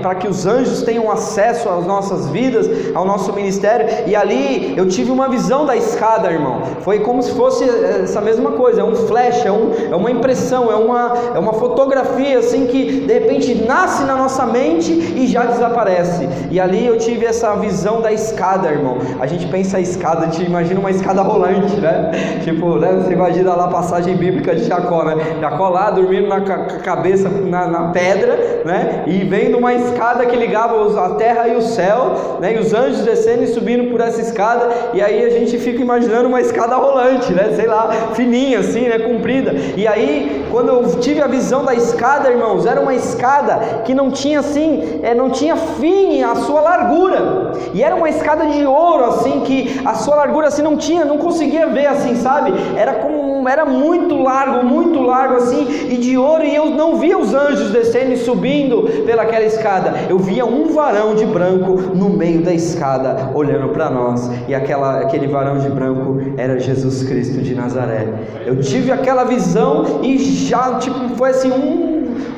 para que os anjos tenham acesso às nossas vidas, ao nosso ministério. E ali eu tive uma visão da escada, irmão. Foi como se fosse essa mesma coisa, é um flash, é uma impressão, é uma fotografia assim que de repente nasce na nossa mente e já desaparece. E ali eu tive essa visão da escada, irmão. A gente pensa a escada, a gente imagina uma escada rolante, você imagina lá a passagem bíblica de Jacó, Jacó lá dormindo na cabeça na pedra, e vendo uma escada que ligava a terra e o céu, e os anjos descendo e subindo por essa escada. E aí a gente fica imaginando uma escada rolante, sei lá, fininha assim, comprida. E aí quando eu tive a visão da escada, irmãos, era uma escada que não tinha assim, não tinha fim a sua largura, e era uma escada de ouro assim, que a sua largura assim não conseguia ver assim, sabe? Era muito largo assim, e de ouro, e eu não via os anjos descendo e subindo pelaquela escada. Eu via um varão de branco no meio da escada olhando para nós, e aquele varão de branco era Jesus Cristo de Nazaré. Eu tive aquela visão e já foi assim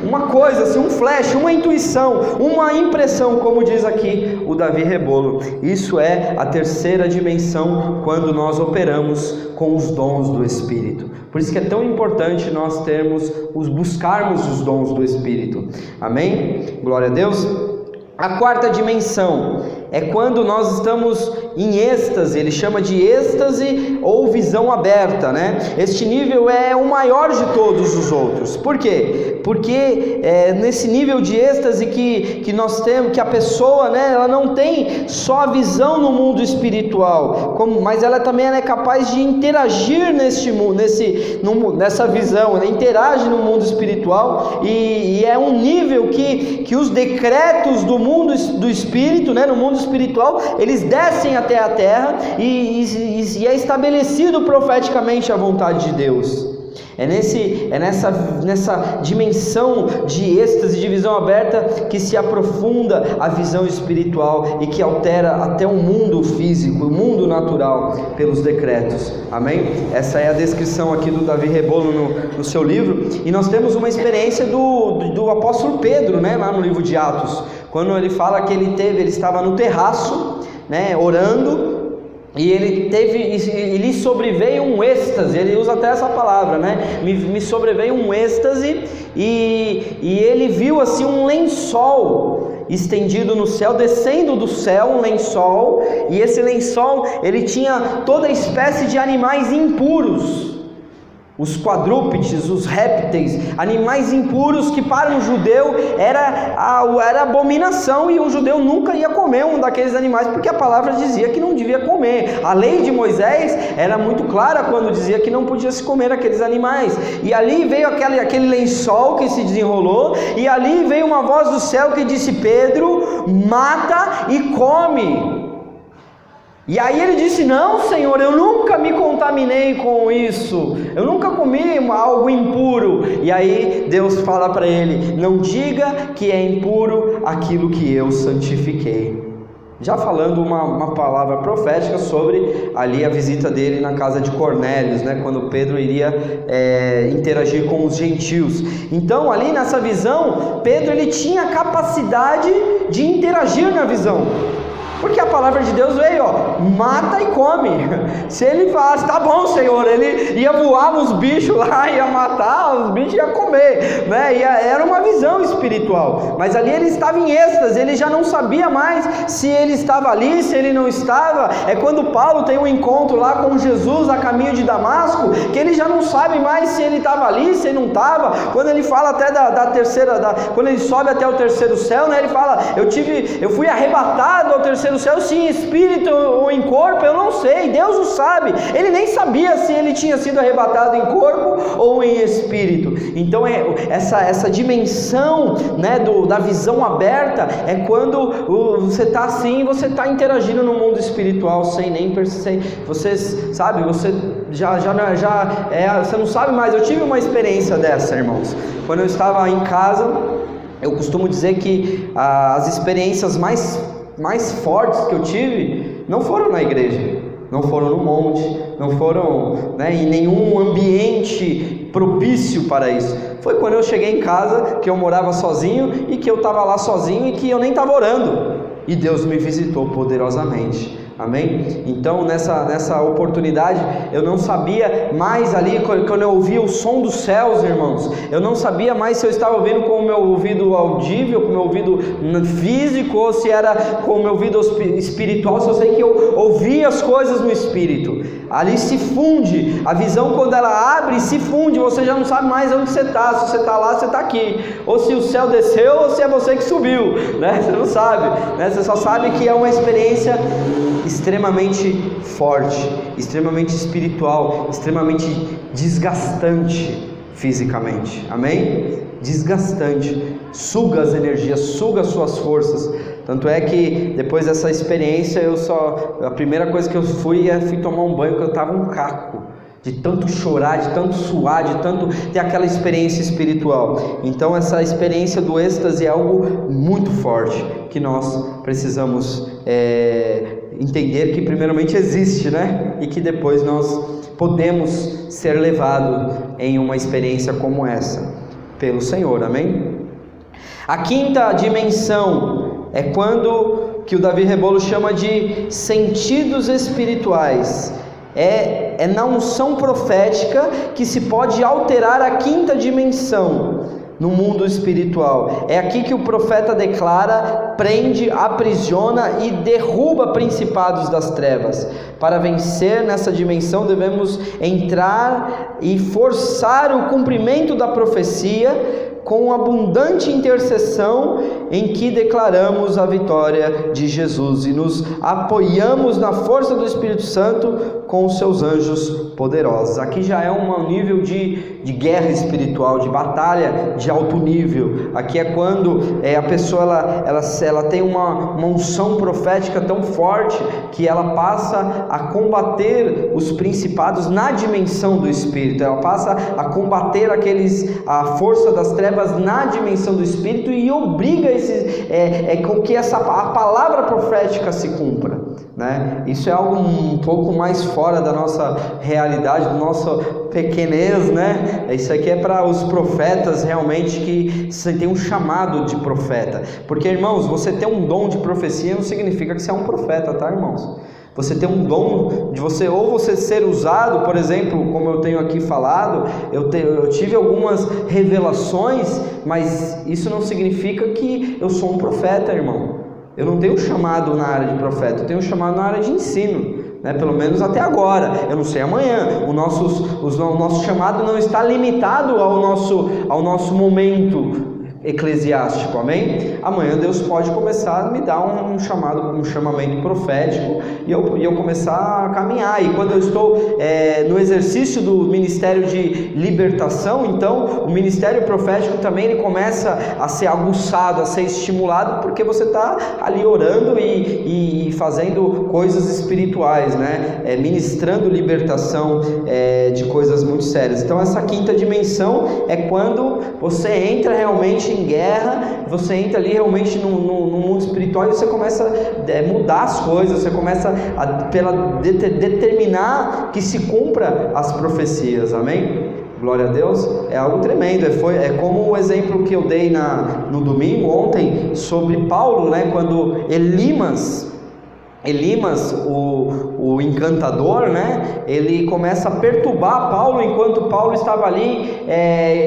uma coisa assim, um flash, uma intuição, uma impressão, como diz aqui o Davi Rebolo. Isso é a terceira dimensão quando nós operamos com os dons do Espírito. Por isso que é tão importante nós buscarmos os dons do Espírito. Amém? Glória a Deus. A quarta dimensão é quando nós estamos em êxtase. Ele chama de êxtase ou visão aberta, Este nível é o maior de todos os outros. Por quê? Porque nesse nível de êxtase que nós temos, que a pessoa, ela não tem só a visão no mundo espiritual, mas ela também é capaz de interagir nessa visão. Ela interage no mundo espiritual, e é um nível que os decretos do mundo do espírito, no mundo espiritual, eles descem até a terra, e é estabelecido profeticamente a vontade de Deus. É nessa dimensão de êxtase, de visão aberta, que se aprofunda a visão espiritual e que altera até o mundo físico, o mundo natural, pelos decretos. Amém? Essa é a descrição aqui do Davi Rebolo no seu livro. E nós temos uma experiência do apóstolo Pedro, lá no livro de Atos, quando ele fala que ele estava no terraço, orando, e lhe sobreveio um êxtase. Ele usa até essa palavra, me sobreveio um êxtase, e ele viu assim um lençol estendido no céu, descendo do céu um lençol, e esse lençol ele tinha toda espécie de animais impuros, os quadrúpedes, os répteis, animais impuros que para um judeu era abominação, e um judeu nunca ia comer um daqueles animais, porque a palavra dizia que não devia comer. A lei de Moisés era muito clara quando dizia que não podia se comer aqueles animais. E ali veio aquele lençol que se desenrolou, e ali veio uma voz do céu que disse: Pedro, mata e come. E aí ele disse: não, Senhor, eu nunca me contaminei com isso, eu nunca comi algo impuro. E aí Deus fala para ele: não diga que é impuro aquilo que eu santifiquei. Já falando uma palavra profética sobre ali a visita dele na casa de Cornélios, né, quando Pedro iria interagir com os gentios. Então ali nessa visão, Pedro ele tinha a capacidade de interagir na visão, porque a palavra de Deus veio, mata e come. Se ele falasse: tá bom, Senhor, ele ia voar nos bichos lá, ia matar, os bichos iam comer, né? Era uma visão espiritual, mas ali ele estava em êxtase, ele já não sabia mais se ele estava ali, se ele não estava. É quando Paulo tem um encontro lá com Jesus a caminho de Damasco, que ele já não sabe mais se ele estava ali, se ele não estava. Quando ele fala até quando ele sobe até o terceiro céu, né? Ele fala: eu fui arrebatado ao terceiro céu, se em espírito ou em corpo, eu não sei, Deus o sabe. Ele nem sabia se ele tinha sido arrebatado em corpo ou em espírito. Então essa dimensão, né, da visão aberta é quando você está assim, você está interagindo no mundo espiritual sem nem perceber. Você sabe, você você não sabe mais. Eu tive uma experiência dessa, irmãos, quando eu estava em casa. Eu costumo dizer que as experiências mais fortes que eu tive não foram na igreja, não foram no monte, não foram, né, em nenhum ambiente propício para isso. Foi quando eu cheguei em casa, que eu morava sozinho e que eu estava lá sozinho e que eu nem estava orando, e Deus me visitou poderosamente. Amém? Então nessa oportunidade eu não sabia mais ali, quando eu ouvia o som dos céus, irmãos, eu não sabia mais se eu estava ouvindo com o meu ouvido audível, com o meu ouvido físico, ou se era com o meu ouvido espiritual. Só sei que eu ouvia as coisas no espírito. Ali se funde, a visão, quando ela abre, se funde, você já não sabe mais onde você está, se você está lá, se você está aqui, ou se o céu desceu, ou se é você que subiu, né? Você não sabe, né? Você só sabe que é uma experiência extremamente forte, extremamente espiritual, extremamente desgastante fisicamente, amém? Desgastante, suga as energias, suga as suas forças. Tanto é que depois dessa experiência a primeira coisa que eu fui tomar um banho, porque eu estava um caco de tanto chorar, de tanto suar, de tanto ter aquela experiência espiritual. Então essa experiência do êxtase é algo muito forte, que nós precisamos entender que primeiramente existe, né? E que depois nós podemos ser levados em uma experiência como essa pelo Senhor, amém? A quinta dimensão é quando que o Davi Rebolo chama de sentidos espirituais. É na unção profética que se pode alterar a quinta dimensão no mundo espiritual. É aqui que o profeta declara, prende, aprisiona e derruba principados das trevas. Para vencer nessa dimensão, devemos entrar e forçar o cumprimento da profecia com abundante intercessão, em que declaramos a vitória de Jesus e nos apoiamos na força do Espírito Santo com os seus anjos poderosos. Aqui já é um nível de guerra espiritual, de batalha de alto nível. Aqui é quando a pessoa ela tem uma unção profética tão forte que ela passa a combater os principados na dimensão do Espírito. Ela passa a combater a força das trevas na dimensão do Espírito e obriga com que a palavra profética se cumpra, né? Isso é algo um pouco mais fora da nossa realidade, do nosso pequenez, né? Isso aqui é para os profetas realmente que tem um chamado de profeta. Porque, irmãos, você ter um dom de profecia não significa que você é um profeta, tá, irmãos? Você tem um dom de você ser usado, por exemplo, como eu tenho aqui falado, eu tive algumas revelações, mas isso não significa que eu sou um profeta, irmão. Eu não tenho chamado na área de profeta, eu tenho chamado na área de ensino, né? Pelo menos até agora. Eu não sei amanhã. O nosso chamado não está limitado ao nosso momento eclesiástico, amém? Amanhã Deus pode começar a me dar um chamamento profético e eu começar a caminhar. E quando eu estou no exercício do ministério de libertação, então o ministério profético também ele começa a ser aguçado, a ser estimulado, porque você está ali orando e fazendo coisas espirituais, né? Ministrando libertação de coisas muito sérias. Então essa quinta dimensão é quando você entra realmente em guerra, você entra ali realmente no mundo espiritual e você começa a mudar as coisas, você começa a determinar que se cumpra as profecias, amém? Glória a Deus, é algo tremendo, é como o exemplo que eu dei no domingo, ontem, sobre Paulo, né, quando Elimas, o encantador, né, ele começa a perturbar Paulo, enquanto Paulo estava ali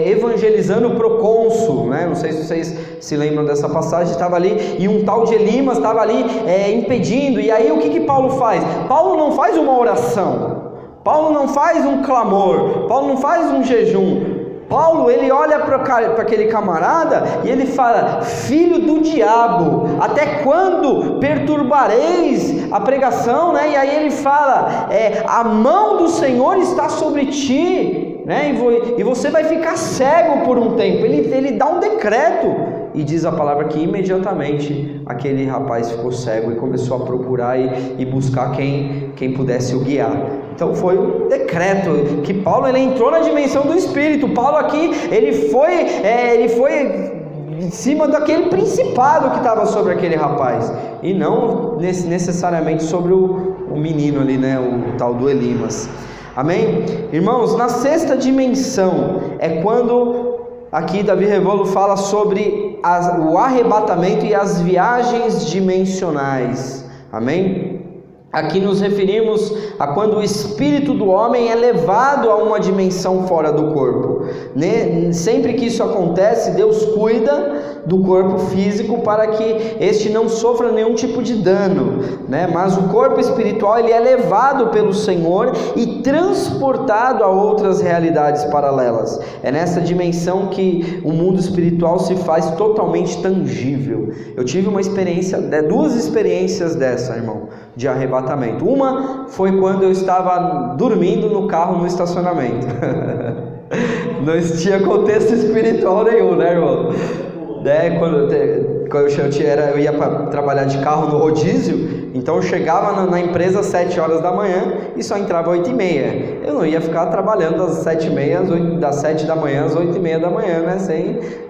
evangelizando o procônsul, né, não sei se vocês se lembram dessa passagem, estava ali, e um tal de Elimas estava ali impedindo, e aí o que Paulo faz? Paulo não faz uma oração, Paulo não faz um clamor, Paulo não faz um jejum. Paulo, ele olha para aquele camarada e ele fala: filho do diabo, até quando perturbareis a pregação, né? E aí ele fala, a mão do Senhor está sobre ti, né? E você vai ficar cego por um tempo. Ele dá um decreto e diz a palavra que imediatamente aquele rapaz ficou cego e começou a procurar e buscar quem pudesse o guiar. Então foi um decreto que Paulo ele entrou na dimensão do Espírito. Paulo aqui ele foi em cima daquele principado que estava sobre aquele rapaz e não necessariamente sobre o menino ali, né, o tal do Elimas. Amém? Irmãos, na sexta dimensão é quando aqui Davi Revolo fala sobre o arrebatamento e as viagens dimensionais. Amém? Aqui nos referimos a quando o espírito do homem é levado a uma dimensão fora do corpo. Sempre que isso acontece, Deus cuida do corpo físico para que este não sofra nenhum tipo de dano, né? Mas o corpo espiritual ele é levado pelo Senhor e transportado a outras realidades paralelas. É nessa dimensão que o mundo espiritual se faz totalmente tangível. Eu tive uma experiência, duas experiências dessa, irmão, de arrebatamento. Uma foi quando eu estava dormindo no carro no estacionamento. Não tinha contexto espiritual nenhum, né, irmão? Quando eu ia para trabalhar de carro no rodízio, então eu chegava na empresa às 7 horas da manhã e só entrava às 8h30. Eu não ia ficar trabalhando das 7h30, das 7 da manhã às 8h30 da manhã,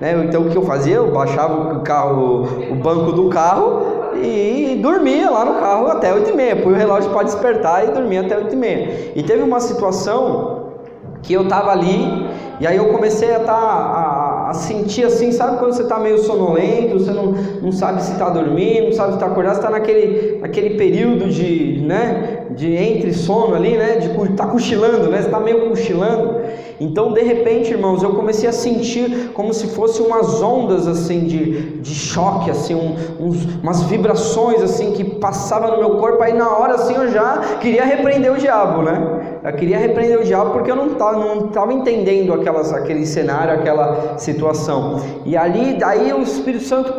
né? Então o que eu fazia? Eu baixava o banco do carro e dormia lá no carro até 8h30, põe o relógio para despertar e dormia até 8h30. E teve uma situação que eu estava ali e aí eu comecei a sentir assim, sabe quando você está meio sonolento, você não sabe se está dormindo, não sabe se está acordado, você está naquele período de entre sono ali, né, de estar cochilando, né, você está meio cochilando. Então de repente, irmãos, eu comecei a sentir como se fossem umas ondas assim de choque, assim, umas vibrações assim que passavam no meu corpo. Aí na hora assim eu já queria repreender o diabo, né? Eu queria repreender o diabo porque eu não estava entendendo aquele cenário, aquela situação. E daí o Espírito Santo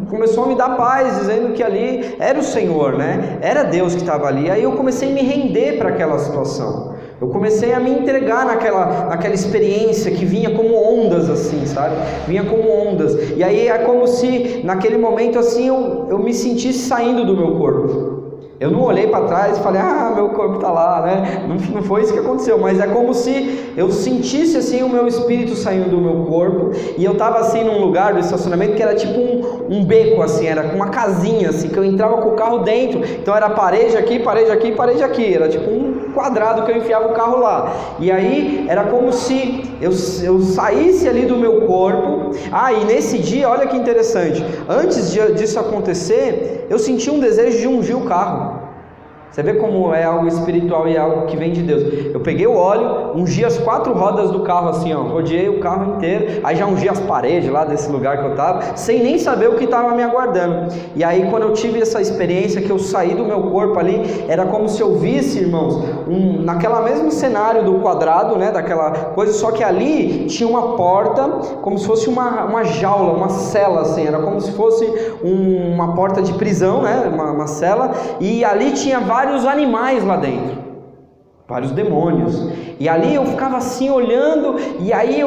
começou a me dar paz, dizendo que ali era o Senhor, né? Era Deus que estava ali. Aí eu comecei a me render para aquela situação. Eu comecei a me entregar naquela experiência que vinha como ondas assim, sabe? Vinha como ondas. E aí é como se naquele momento assim eu me sentisse saindo do meu corpo. Eu não olhei para trás e falei, meu corpo está lá, né? Não foi isso que aconteceu, mas é como se eu sentisse assim o meu espírito saindo do meu corpo. E eu estava assim num lugar do estacionamento que era tipo um beco assim, era uma casinha assim, que eu entrava com o carro dentro. Então era parede aqui, parede aqui, parede aqui. Era tipo um quadrado que eu enfiava o carro lá. E aí era como se eu saísse ali do meu corpo. E nesse dia, olha que interessante, antes disso acontecer, eu senti um desejo de ungir o carro. Você vê como é algo espiritual e é algo que vem de Deus. Eu peguei o óleo, ungi as 4 rodas do carro assim, ó, rodeei o carro inteiro, aí já ungi as paredes lá desse lugar que eu estava, sem nem saber o que estava me aguardando. E aí quando eu tive essa experiência que eu saí do meu corpo ali, era como se eu visse, irmãos, naquela mesmo cenário do quadrado, né, daquela coisa, só que ali tinha uma porta, como se fosse uma jaula, uma cela assim, era como se fosse uma porta de prisão, né, uma cela, e ali tinha vários animais lá dentro, vários demônios, e ali eu ficava assim olhando, e aí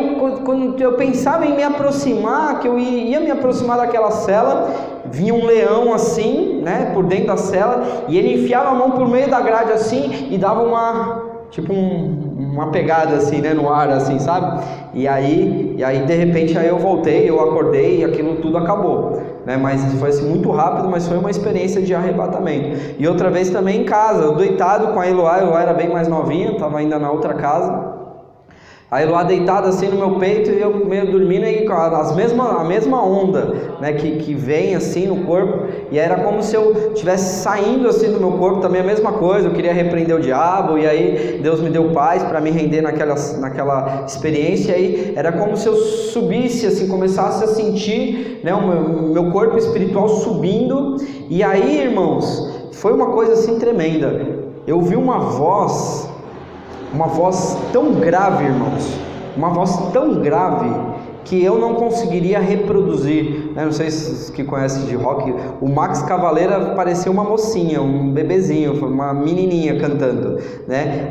quando eu pensava em me aproximar, que eu ia me aproximar daquela cela, vinha um leão assim, né, por dentro da cela, e ele enfiava a mão por meio da grade assim, e dava uma pegada assim, né, no ar assim, sabe? E aí de repente eu voltei, eu acordei e aquilo tudo acabou, né? Mas foi assim, muito rápido, mas foi uma experiência de arrebatamento. E outra vez também em casa, eu deitado com a Eloá era bem mais novinha, estava ainda na outra casa. A Eloá deitada assim no meu peito e eu meio dormindo, e a mesma onda, né, que vem assim no corpo, e era como se eu estivesse saindo assim do meu corpo, também a mesma coisa, eu queria repreender o diabo, e aí Deus me deu paz para me render naquela experiência, e aí era como se eu subisse assim, começasse a sentir, né, o meu corpo espiritual subindo, e aí, irmãos, foi uma coisa assim tremenda. Eu vi uma voz tão grave, irmãos, uma voz tão grave que eu não conseguiria reproduzir, né? Não sei se vocês que conhecem de rock, o Max Cavaleira parecia uma mocinha, um bebezinho, uma menininha cantando, né?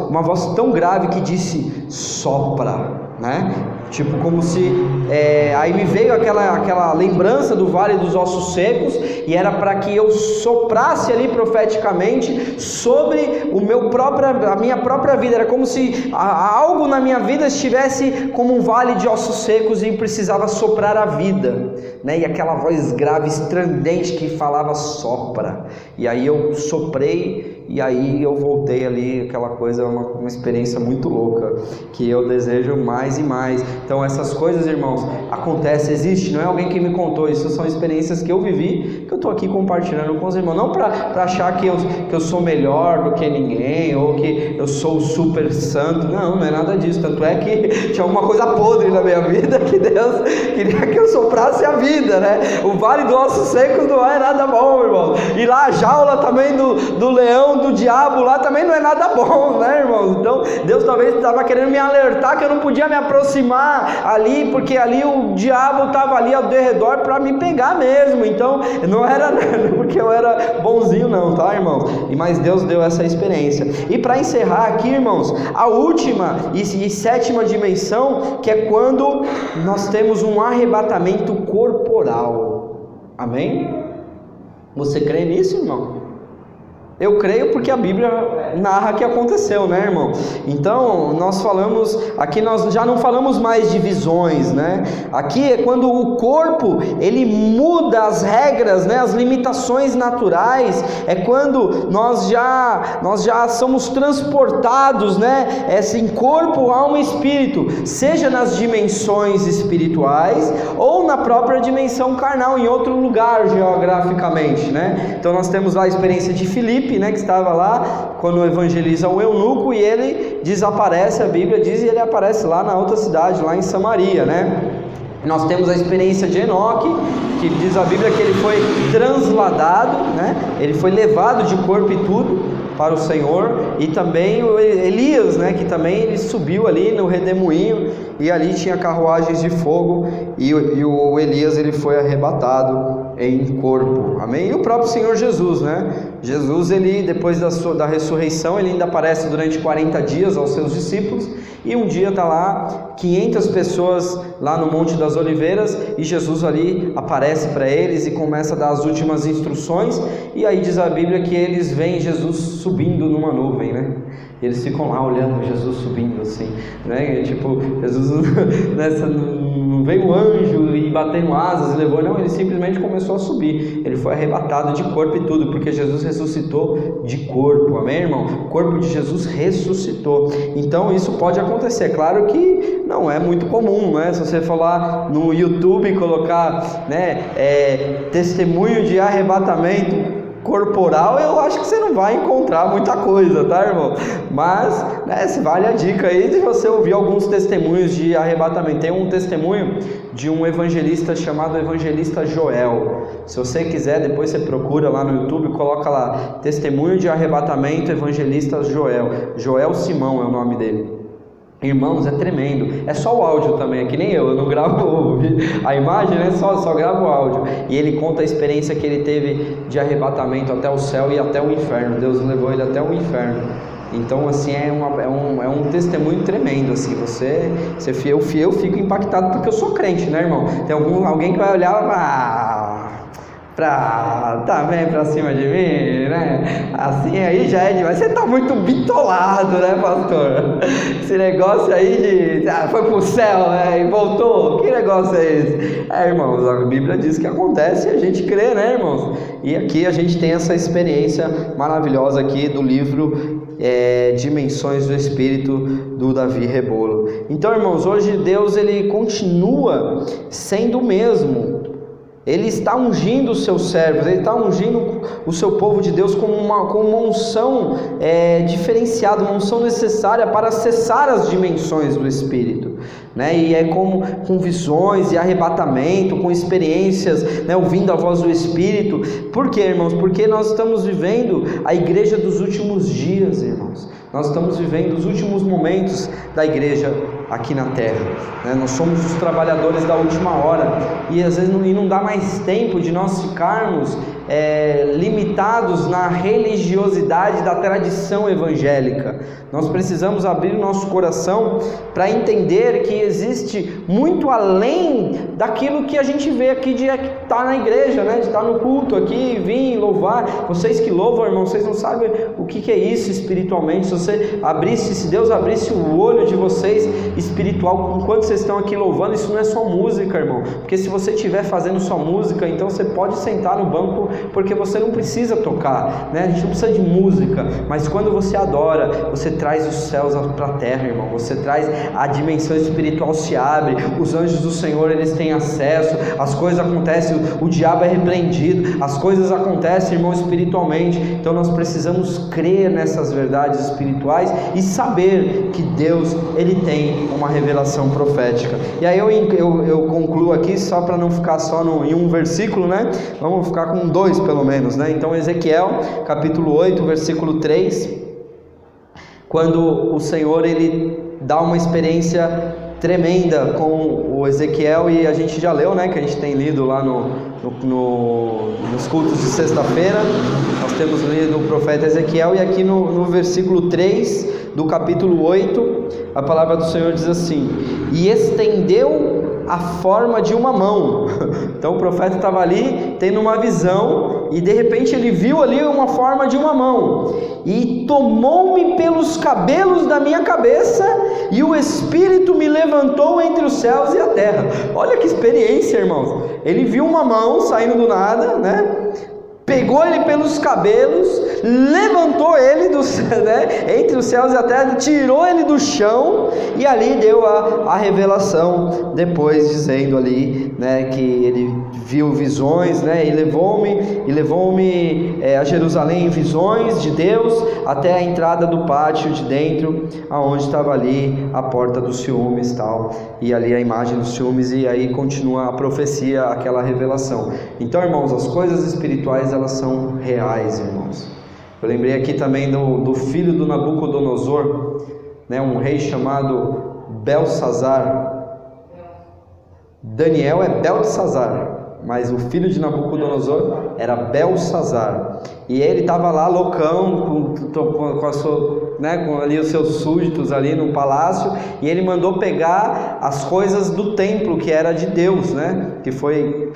Uma voz tão grave que disse, sopra, né? Tipo como se, aí me veio aquela lembrança do Vale dos Ossos Secos, e era para que eu soprasse ali profeticamente sobre a minha própria vida. Era como se algo na minha vida estivesse como um vale de ossos secos e precisava soprar a vida, né? E aquela voz grave, estrandente que falava sopra, e aí eu soprei, e aí eu voltei ali, aquela coisa, uma experiência muito louca, que eu desejo mais e mais. Então essas coisas, irmãos, acontecem, existe, não é alguém que me contou, isso são experiências que eu vivi, que eu estou aqui compartilhando com os irmãos, não para achar que eu sou melhor do que ninguém, ou que eu sou o super santo, não é nada disso, tanto é que tinha alguma coisa podre na minha vida, que Deus queria que eu soprasse a vida, né? O Vale dos Ossos Secos não é nada bom, irmão, e lá a jaula também do leão, do diabo lá também não é nada bom, né, irmãos? Então Deus talvez estava querendo me alertar que eu não podia me aproximar ali, porque ali o diabo estava ali ao redor para me pegar mesmo. Então não era porque eu era bonzinho não, tá, irmãos? Mas Deus deu essa experiência. E para encerrar aqui, irmãos, a última e 7ª dimensão, que é quando nós temos um arrebatamento corporal. Amém? Você crê nisso, irmão? Eu creio porque a Bíblia narra que aconteceu, né, irmão? Então, aqui nós já não falamos mais de visões, né? Aqui é quando o corpo, ele muda as regras, né, as limitações naturais, é quando nós já somos transportados, né, em corpo, alma e espírito, seja nas dimensões espirituais ou na própria dimensão carnal, em outro lugar geograficamente, né? Então nós temos lá a experiência de Filipe, né, que estava lá quando evangeliza o eunuco, e ele desaparece, a Bíblia diz, e ele aparece lá na outra cidade, lá em Samaria, né? Nós temos a experiência de Enoque, que diz a Bíblia que ele foi transladado, né? Ele foi levado de corpo e tudo para o Senhor, e também o Elias, né, que também ele subiu ali no redemoinho, e ali tinha carruagens de fogo, e o Elias ele foi arrebatado em corpo, amém? E o próprio Senhor Jesus, né? Jesus, ele depois da ressurreição, ele ainda aparece durante 40 dias aos seus discípulos, e um dia está lá 500 pessoas lá no Monte das Oliveiras, e Jesus ali aparece para eles e começa a dar as últimas instruções, e aí diz a Bíblia que eles veem Jesus subindo numa nuvem, né? E eles ficam lá olhando Jesus subindo assim, né? Tipo, Jesus não veio um anjo e batendo asas e levou, não, ele simplesmente começou a subir, ele foi arrebatado de corpo e tudo, porque Jesus ressuscitou de corpo, amém, irmão? O corpo de Jesus ressuscitou. Então isso pode acontecer, claro que não é muito comum, né? Se você for lá no YouTube e colocar, né, testemunho de arrebatamento corporal, eu acho que você não vai encontrar muita coisa, tá, irmão? Mas, né, se vale a dica aí de você ouvir alguns testemunhos de arrebatamento. Tem um testemunho de um evangelista chamado Evangelista Joel. Se você quiser, depois você procura lá no YouTube, coloca lá, testemunho de arrebatamento, Evangelista Joel. Joel Simão é o nome dele. Irmãos, é tremendo. É só o áudio também, é que nem eu não gravo a imagem, né? Só gravo o áudio. E ele conta a experiência que ele teve de arrebatamento até o céu e até o inferno. Deus levou ele até o inferno. Então, assim, é um testemunho tremendo, assim. Eu fico impactado porque eu sou crente, né, irmão? Tem alguém que vai olhar também pra cima de mim, né? Assim aí já é demais. Você tá muito bitolado, né, pastor? Esse negócio aí de foi pro céu, né, e voltou. Que negócio é esse? Irmãos, a Bíblia diz que acontece e a gente crê, né, irmãos? E aqui a gente tem essa experiência maravilhosa aqui do livro Dimensões do Espírito, do Davi Rebolo. Então, irmãos, hoje Deus ele continua sendo o mesmo. Ele está ungindo os seus servos, Ele está ungindo o seu povo de Deus com uma unção diferenciada, uma unção necessária para acessar as dimensões do Espírito, né? E é como com visões e arrebatamento, com experiências, né? Ouvindo a voz do Espírito. Por quê, irmãos? Porque nós estamos vivendo a igreja dos últimos dias, irmãos. Nós estamos vivendo os últimos momentos da igreja aqui na terra, né? Nós somos os trabalhadores da última hora e às vezes não dá mais tempo de nós ficarmos limitados na religiosidade da tradição evangélica. Nós precisamos abrir o nosso coração para entender que existe muito além daquilo que a gente vê aqui de estar na igreja, né? De estar no culto aqui, vir louvar. Vocês que louvam, irmão, vocês não sabem o que é isso espiritualmente. Se Deus abrisse o olho de vocês espiritual, enquanto vocês estão aqui louvando, isso não é só música, irmão. Porque se você estiver fazendo só música, então você pode sentar no banco, porque você não precisa tocar, né? A gente não precisa de música, mas quando você adora, você traz os céus para a terra, irmão. Você traz a dimensão espiritual, se abre, os anjos do Senhor eles têm acesso, as coisas acontecem, o diabo é repreendido, as coisas acontecem, irmão, espiritualmente. Então nós precisamos crer nessas verdades espirituais e saber que Deus ele tem uma revelação profética. E aí eu concluo aqui, só para não ficar só em um versículo, né? Vamos ficar com 2 pelo menos, né? Então Ezequiel capítulo 8 versículo 3, quando o Senhor ele dá uma experiência tremenda com o Ezequiel, e a gente já leu, né, que a gente tem lido lá nos cultos de sexta-feira, nós temos lido o profeta Ezequiel, e aqui no versículo 3 do capítulo 8, a palavra do Senhor diz assim: e estendeu a forma de uma mão. Então o profeta estava ali tendo uma visão e de repente ele viu ali uma forma de uma mão e tomou-me pelos cabelos da minha cabeça e o Espírito me levantou entre os céus e a terra. Olha que experiência, irmãos. Ele viu uma mão saindo do nada, né? Pegou ele pelos cabelos, levantou ele entre os céus e a terra, tirou ele do chão e ali deu a revelação, depois dizendo ali, né, que ele viu visões, né, e levou-me a Jerusalém em visões de Deus até a entrada do pátio de dentro, aonde estava ali a porta dos ciúmes, tal, e ali a imagem dos ciúmes, e aí continua a profecia, aquela revelação. Então, irmãos, as coisas espirituais elas são reais, irmãos. Eu lembrei aqui também do filho do Nabucodonosor, né, um rei chamado Belsazar. Daniel é Belsazar, mas o filho de Nabucodonosor era Belsazar. E ele estava lá loucão, com ali os seus súditos ali no palácio, e ele mandou pegar as coisas do templo que era de Deus, né? Que foi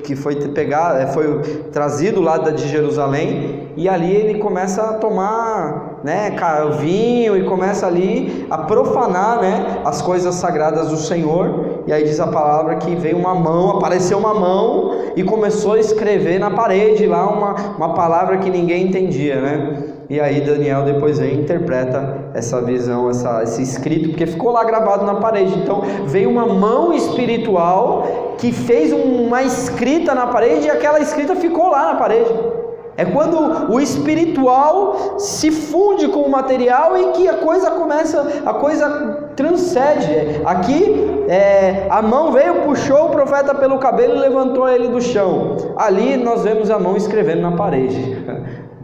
trazido lá de Jerusalém, e ali ele começa a tomar, né, vinho, e começa ali a profanar, né, as coisas sagradas do Senhor. E aí diz a palavra que veio uma mão, apareceu uma mão e começou a escrever na parede lá uma palavra que ninguém entendia, né? E aí Daniel depois vem e interpreta essa visão, esse escrito, porque ficou lá gravado na parede. Então veio uma mão espiritual que fez uma escrita na parede, e aquela escrita ficou lá na parede. É quando o espiritual se funde com o material e que a coisa transcende. Aqui a mão veio, puxou o profeta pelo cabelo e levantou ele do chão. Ali nós vemos a mão escrevendo na parede.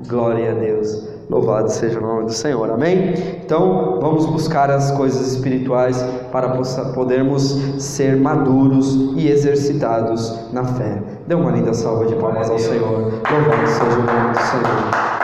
Glória a Deus, louvado seja o nome do Senhor, amém? Então vamos buscar as coisas espirituais para podermos ser maduros e exercitados na fé. Dê uma linda salva de palmas ao Senhor, louvado seja o nome do Senhor.